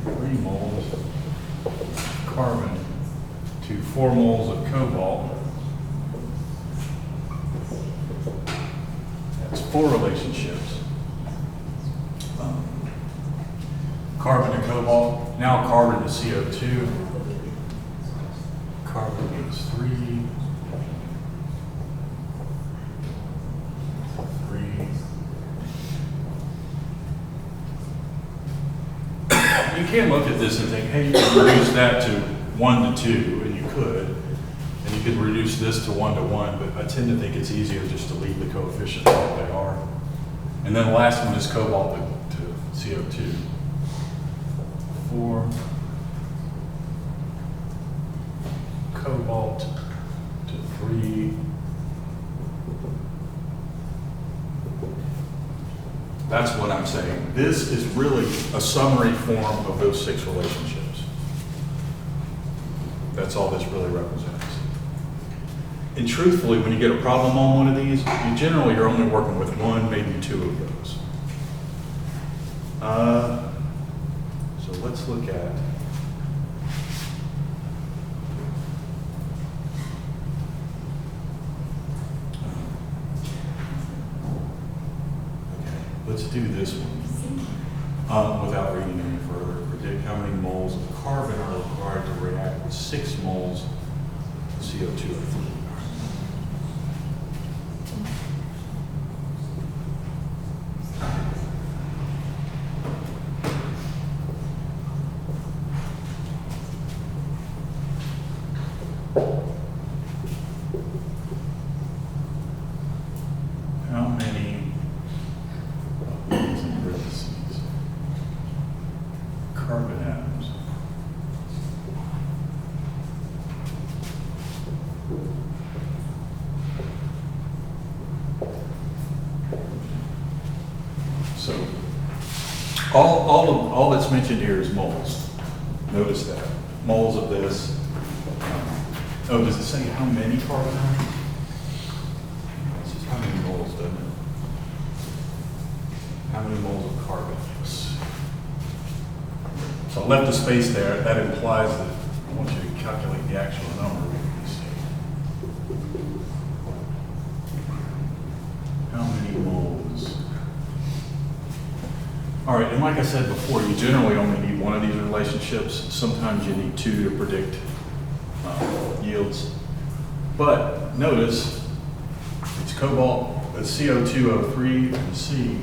3 moles of carbon to 4 moles of cobalt. That's 4 relationships. Carbon to cobalt. Now carbon to CO2. Carbon is 3. 3. You can look at this and think, hey, you can reduce that to 1 to 2, and you could. And you could reduce this to 1 to 1, but I tend to think it's easier just to leave the coefficients what they are. And then the last one is cobalt to CO2. 4 cobalt to 3. That's what I'm saying. This is really a summary form of those 6 relationships. That's all this really represents. And truthfully, when you get a problem on one of these, you generally are only working with one, maybe two of those. So let's look at. Okay, let's do this one. Without reading any further, predict how many moles of carbon are required to react with 6 moles of CO2. How many of these in parentheses carbon atoms so all that's mentioned here is moles. Notice that moles of this. Oh, does it say how many carbon atoms? It's just how many moles, doesn't it? How many moles of carbon? Yes. So I left a space there. That implies that I want you to calculate the actual number. How many moles? All right, and like I said before, you generally only need one of these relationships. Sometimes you need 2 to predict yields. But notice, it's cobalt, it's CO2O3 and C.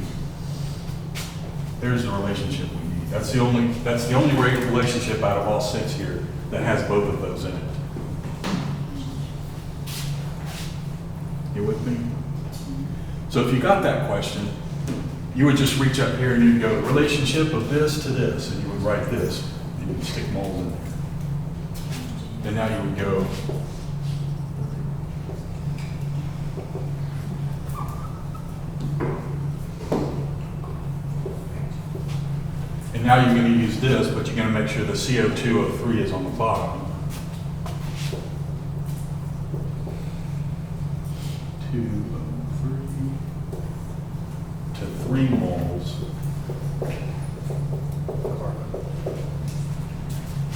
There's the relationship we need. That's the only relationship out of all 6 here that has both of those in it. You with me? So if you got that question, you would just reach up here and you'd go, relationship of this to this, and you would write this, and you'd stick moles in there. And now you would go, and now you're going to use this, but you're going to make sure the CO2O3 is on the bottom. 2O3 to 3 moles carbon.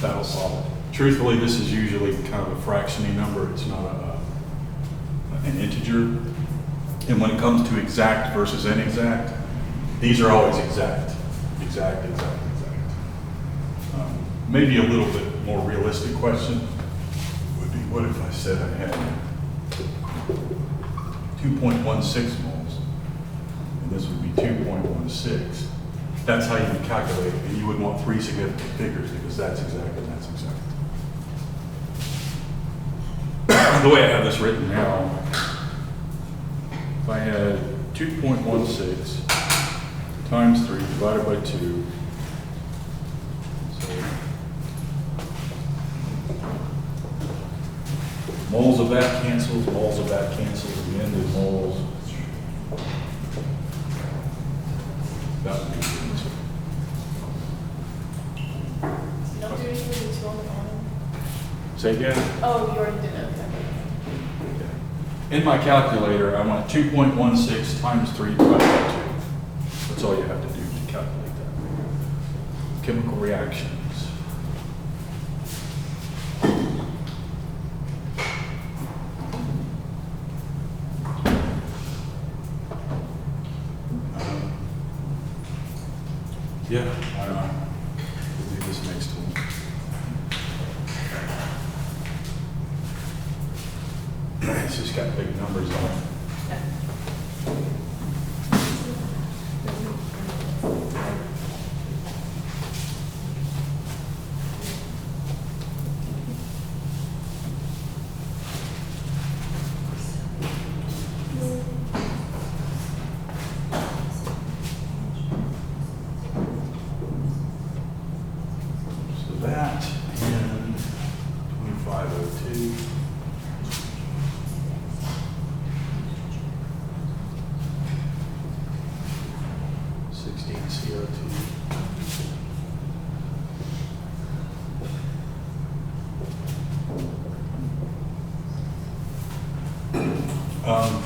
That'll solve it. Truthfully, this is usually kind of a fractiony number. It's not an integer. And when it comes to exact versus inexact, these are always exact. Exact. Maybe a little bit more realistic question would be, what if I said I had 2.16 moles, and this would be 2.16. That's how you would calculate it, and you would want 3 significant figures because that's exact and that's exact. The way I have this written now, if I had 2.16 times 3 divided by 2, so moles of that cancels, moles of that cancels, and the end is moles. That would be the answer. You don't do anything with the 2 on the bottom? Say again? Oh, you already did it. In my calculator, I want 2.16 times 3 divided by 2. That's all you have to do to calculate that. Chemical reactions. Yeah, why not? We'll do this next one. It's just got big numbers on it. So that and 2502. 16 CO2. Um,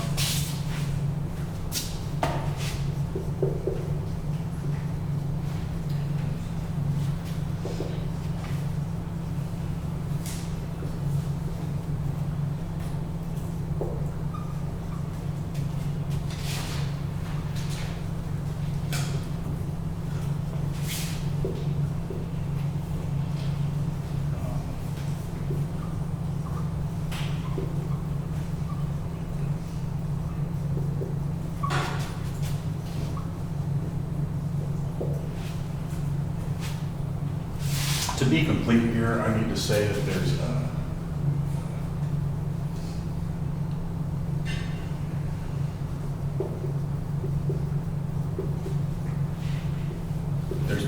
To be complete here, I need to say that there's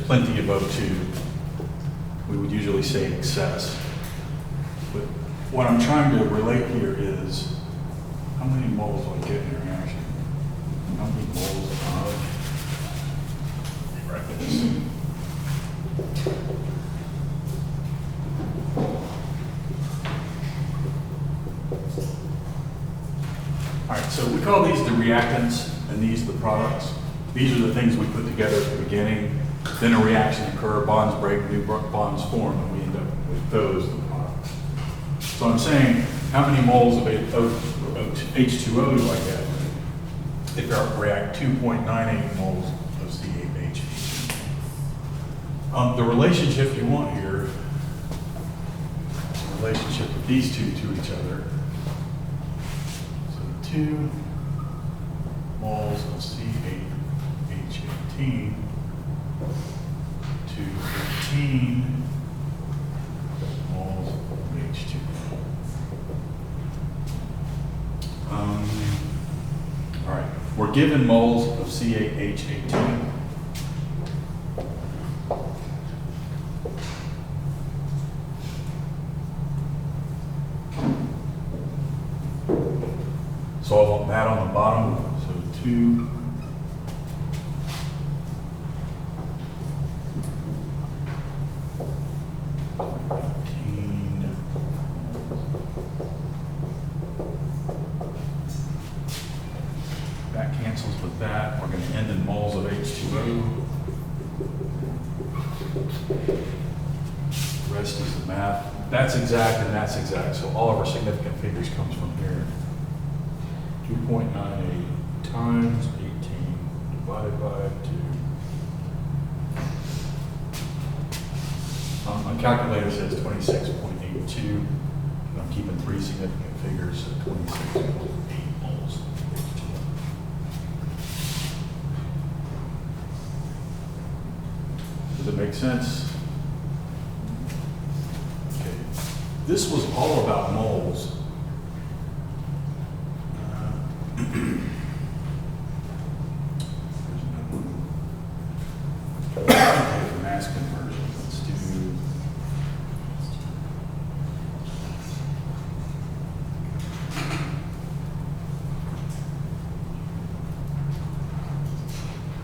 plenty of O2. We would usually say excess. But what I'm trying to relate here is, how many moles do I get in a reaction? How many moles of, right, this. All right, so we call these the reactants and these the products. These are the things we put together at the beginning. Then a reaction occurs, bonds break, new bonds form, and we end up with those, the products. So I'm saying, how many moles of H2O do I get if I react 2.98 moles of C8H? The relationship you want here is the relationship of these two to each other. 2 moles of C8H18 to 15 moles of H2O. All right, we're given moles of C8H18. So I want that on the bottom, so 2 15. That cancels with that. We're going to end in moles of H2O. The rest is the math. That's exact and that's exact. So all of our significant figures comes from here. 2.98 times 18 divided by 2. My calculator says 26.82. I'm keeping 3 significant figures, so 26.8 moles. Does it make sense? Okay. This was all about moles. Mass conversion. Let's do.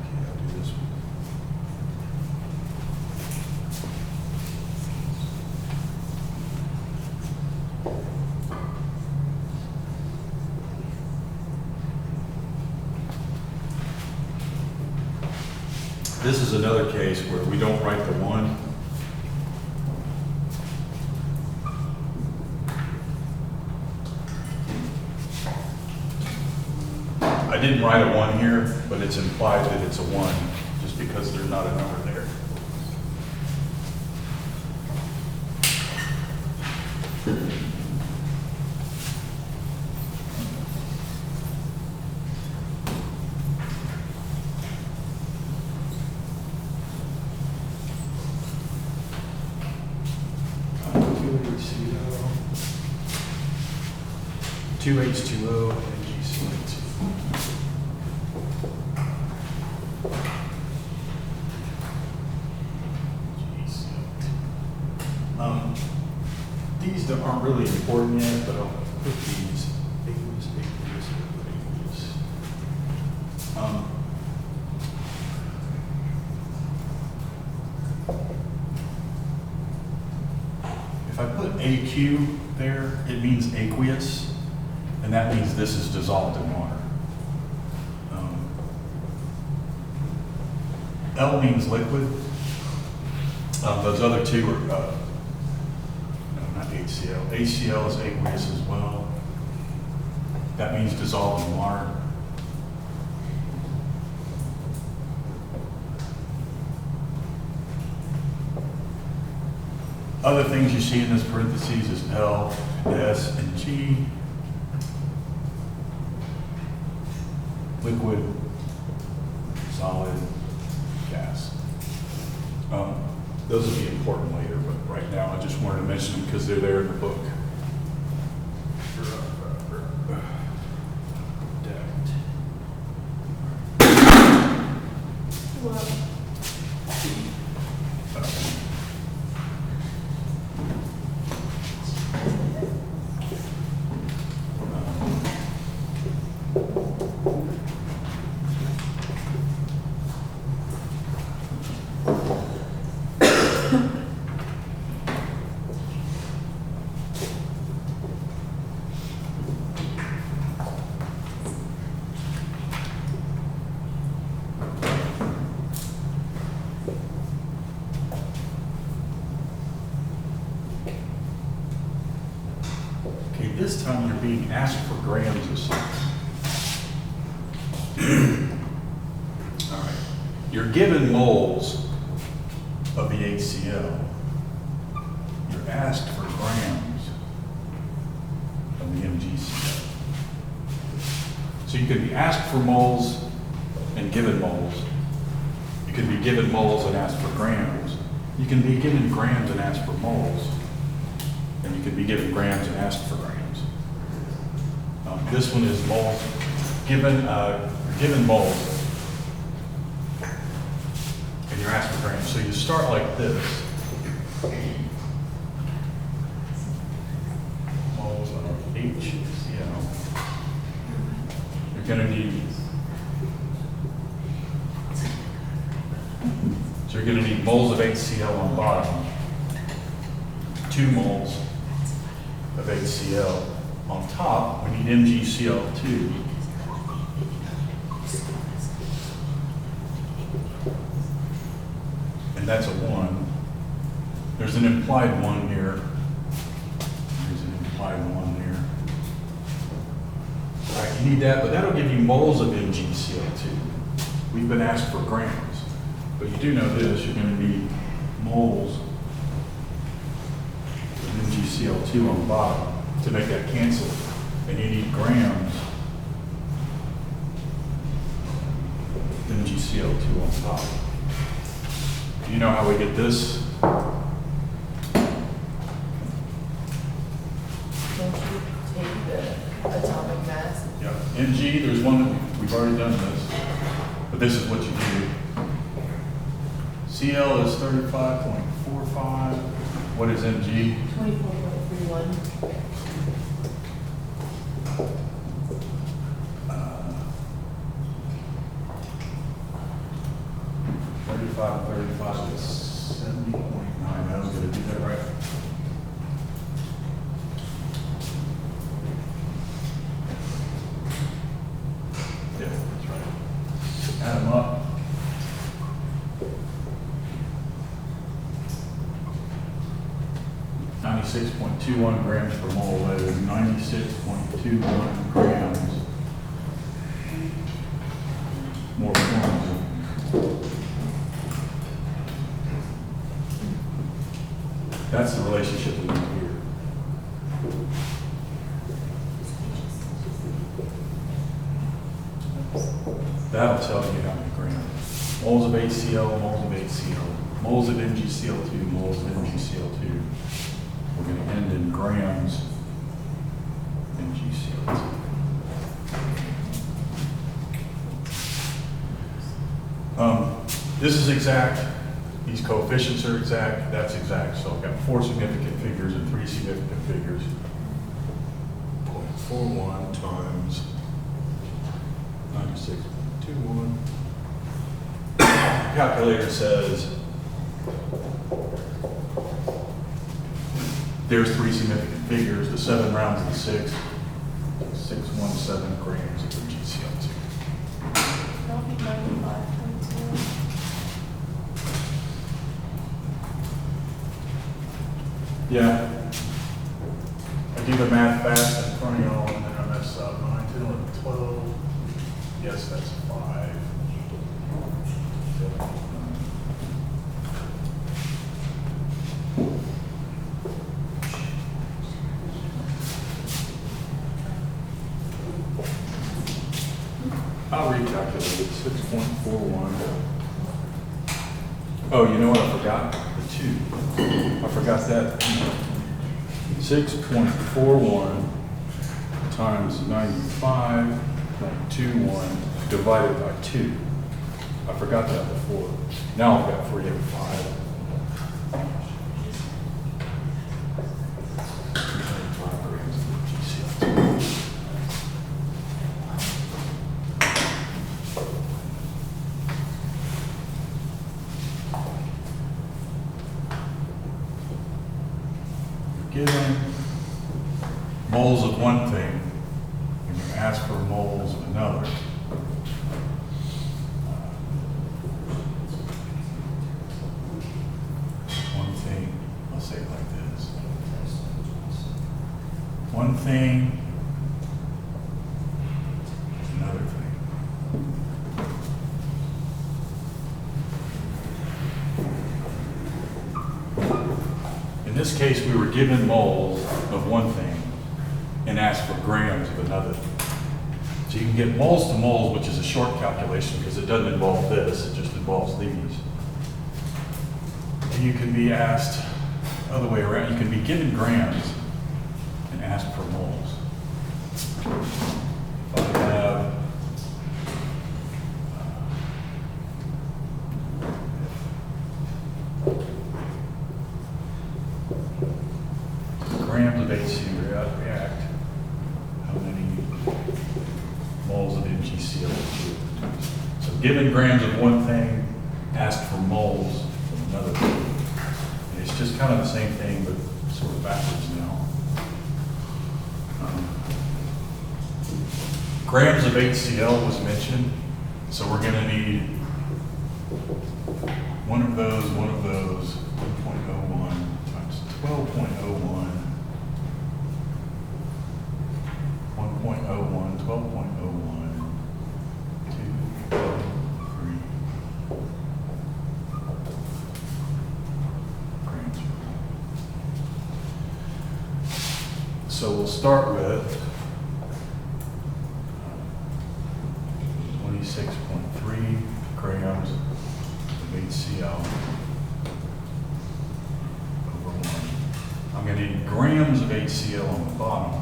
Okay, I'll do this one. This is another case where we don't write the 1. I didn't write a 1 here, but it's implied that it's a 1 just because there's not a number there. Two H2O and GC2. These aren't really important yet, but I'll put these aqueous. If I put AQ there, it means aqueous. And that means this is dissolved in water. L means liquid. Those other two are, no, not HCl. HCl is aqueous as well. That means dissolved in water. Other things you see in this parentheses is L, S, and G. Liquid, solid, gas. Those will be important later, but right now I just wanted to mention them because they're there in the book. Okay, this time you're being asked for grams of something. All right, you're given moles of the HCl. You're asked for grams of the MgCl. So you can be asked for moles and given moles. You can be given moles and asked for grams. You can be given grams and asked for moles. And you can be given grams and asked for grams. This one is moles, given moles, and you're asked for grams. So you start like this. Moles of HCl. You're going to need, so you're going to need moles of HCl on bottom, 2 moles of HCl. On top, we need MgCl2. And that's a 1. There's an implied 1 here. There's an implied 1 there. All right, you need that, but that'll give you moles of MgCl2. We've been asked for grams, but you do know this, you're going to need moles of MgCl2 on the bottom to make that cancel, and you need grams of MgCl2 on top. Do you know how we get this? Don't you take the atomic mass? Yeah. Mg, there's one that we've already done this, but this is what you do. Cl is 35.45. What is Mg? 24.31. 35 is 70.9. Did I do that right? Yeah, that's right. Add them up. .21 grams per mole. That is 96.21 grams more forms. That's the relationship we need here. That'll tell you how many grams. Moles of HCl, moles of HCl, moles of MgCl2, moles of MgCl2. We're going to end in grams MgCl2. This is exact. These coefficients are exact. That's exact. So I've got 4 significant figures and 3 significant figures. 0.41 times 96.21. Calculator says there's 3 significant figures. The 7 rounds of the 6. 6 Yeah. I do the math fast in front of y'all and then I mess up. 9, 10, 11, 12. Yes, that's 5. 7, 8, 9. I'll recalculate it, 6.41. Oh, you know what I forgot? The 2. I forgot that. 6.41 times 95.21 divided by 2. I forgot that before. Now I've got 305. Given moles of one thing, and you ask for moles of another. One thing, I'll say it like this. One thing, another thing. In this case, we were given moles of one thing and asked for grams of another. So you can get moles to moles, which is a short calculation because it doesn't involve this, it just involves these. And you can be asked the other way around. You can be given grams and asked for moles. If I have grams of HCl react, how many moles of MgCl? So given grams of one thing, asked for moles of another thing. And it's just kind of the same thing, but sort of backwards now. Grams of HCl was mentioned, so we're going to need one of those, 1.01 times 12.01. 1.01, 12.01, 2, 3. Grams. So we'll start with 26.3 grams of HCl over 1. I'm going to need grams of HCl on the bottom.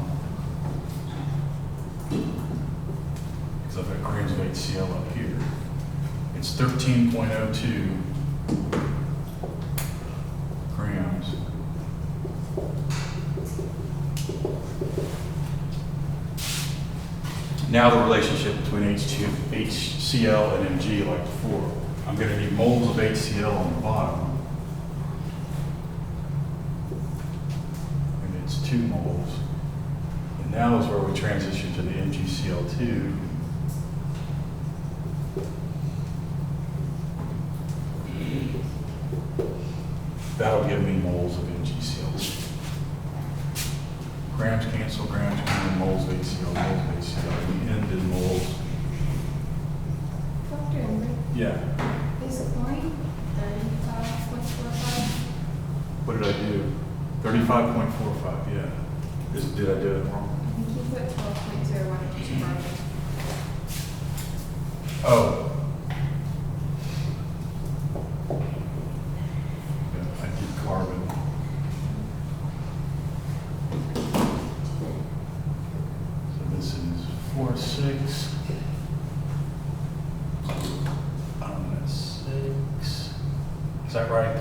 Because I've got grams of HCl up here. It's 13.02 grams. Now the relationship between HCl and Mg like before. I'm going to need moles of HCl on the bottom. And it's 2 moles. And now is where we transition to the MgCl2. That'll give me moles of MgCl2. Grams cancel, moles of HCl, moles of HCl. We end in moles. Dr. Embry, Yeah. is chlorine 35.45? What did I do? 35.45, yeah. Did I do it wrong? I think you put 12.01 in carbon. Oh. Yeah, I did carbon. So this is 4,6. That's 6. Is that right? 36.46? I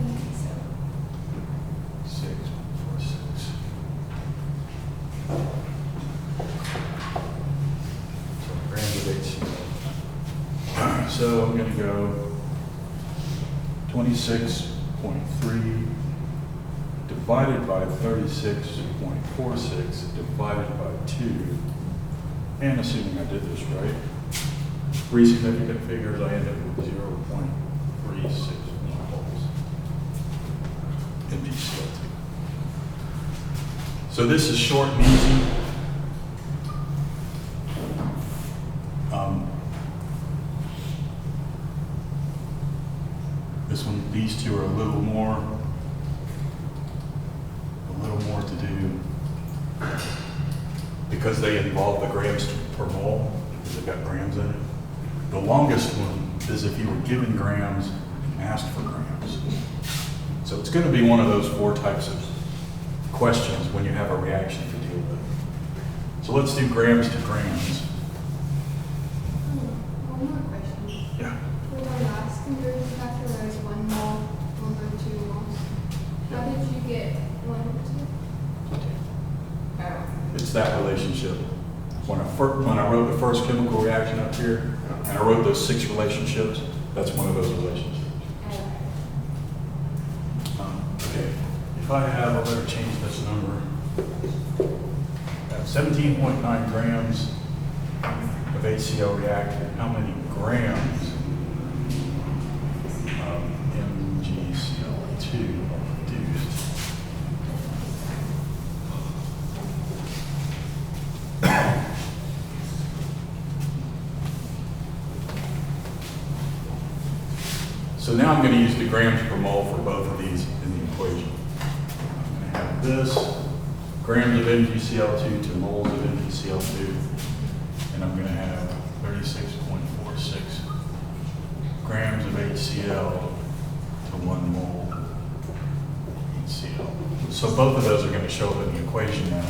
think so. 6.46. So grams of HCl. So I'm going to go 26.3 divided by 36.46 divided by 2. And assuming I did this right, 3 significant figures, I end up with 0.36 moles. MgCl2. So this is short and easy. This one, these two are a little more to do because they involve the grams per mole, because they've got grams in it. The longest one is if you were given grams and asked for grams. So it's going to be one of those 4 types of questions when you have a reaction to deal with. So let's do grams to grams. One more question. Yeah. For the last conversion factor, there was 1 mole over 2 moles. How did you get 1 over 2? It's that relationship. When I wrote the first chemical reaction up here, and I wrote those 6 relationships, that's one of those relationships. Okay, if I have, I better change this number. I have 17.9 grams of HCl reacted. How many grams of MgCl2 produced? So now I'm going to use the grams per mole for both of these in the equation. I'm going to have this, grams of MgCl2 to moles of MgCl2, and I'm going to have 36.46 grams of HCl to 1 mole HCl. So both of those are going to show up in the equation now.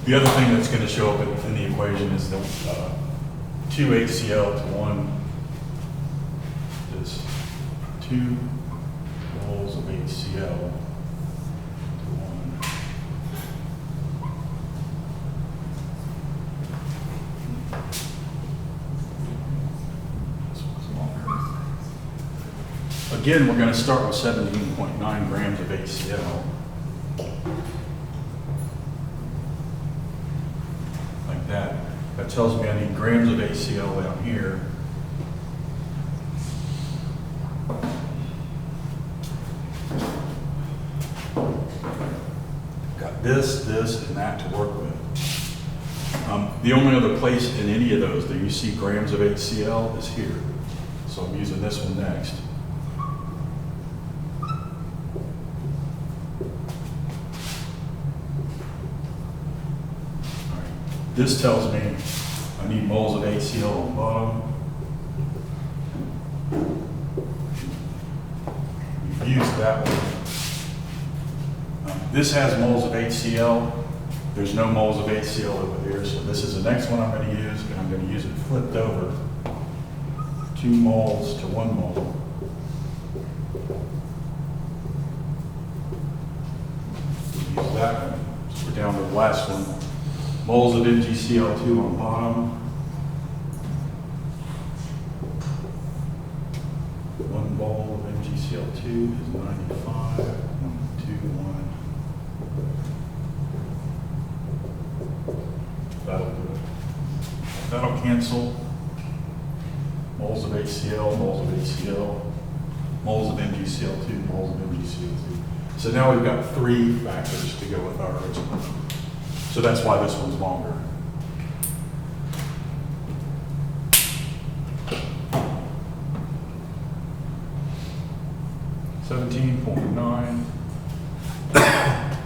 The other thing that's going to show up in the equation is the 2 HCl to 1 is 2 moles of HCl to 1. This one's longer. Again, we're going to start with 17.9 grams of HCl. Like that. That tells me I need grams of HCl down here. Got this, and that to work with. The only other place in any of those that you see grams of HCl is here. So I'm using this one next. All right. This tells me I need moles of HCl on the bottom. We've used that one. This has moles of HCl. There's no moles of HCl over here, so this is the next one I'm going to use, and I'm going to use it flipped over. 2 moles to 1 mole. Use that one. So we're down to the last one. Moles of MgCl2 on bottom. 1 mole of MgCl2 is 95. 1, 2, 1. That'll do it. That'll cancel. Moles of HCl, moles of HCl, moles of MgCl2, moles of MgCl2. So now we've got 3 factors to go with our original. So that's why this one's longer. $17.9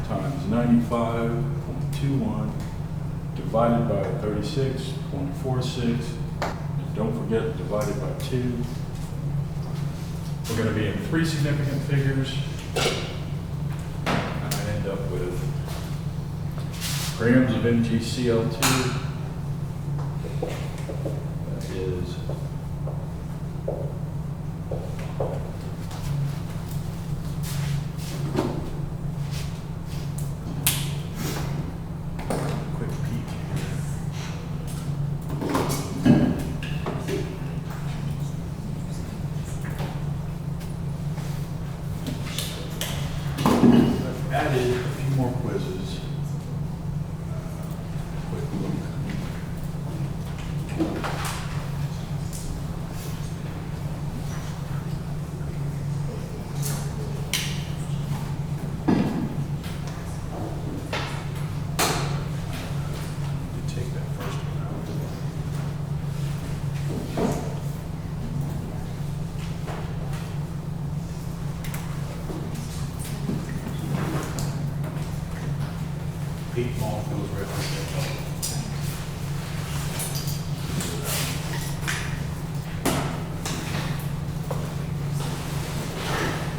times 95.21 divided by 36.46. Don't forget, divided by 2. We're going to be in 3 significant figures. And I end up with grams of MgCl2. That is quick peek here. I've added a few more quizzes. Quick look. 8 molecules right there.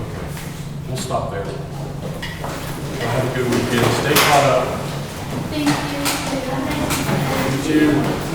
Okay, we'll stop there. Have a good weekend. Stay caught up. Thank you. You too.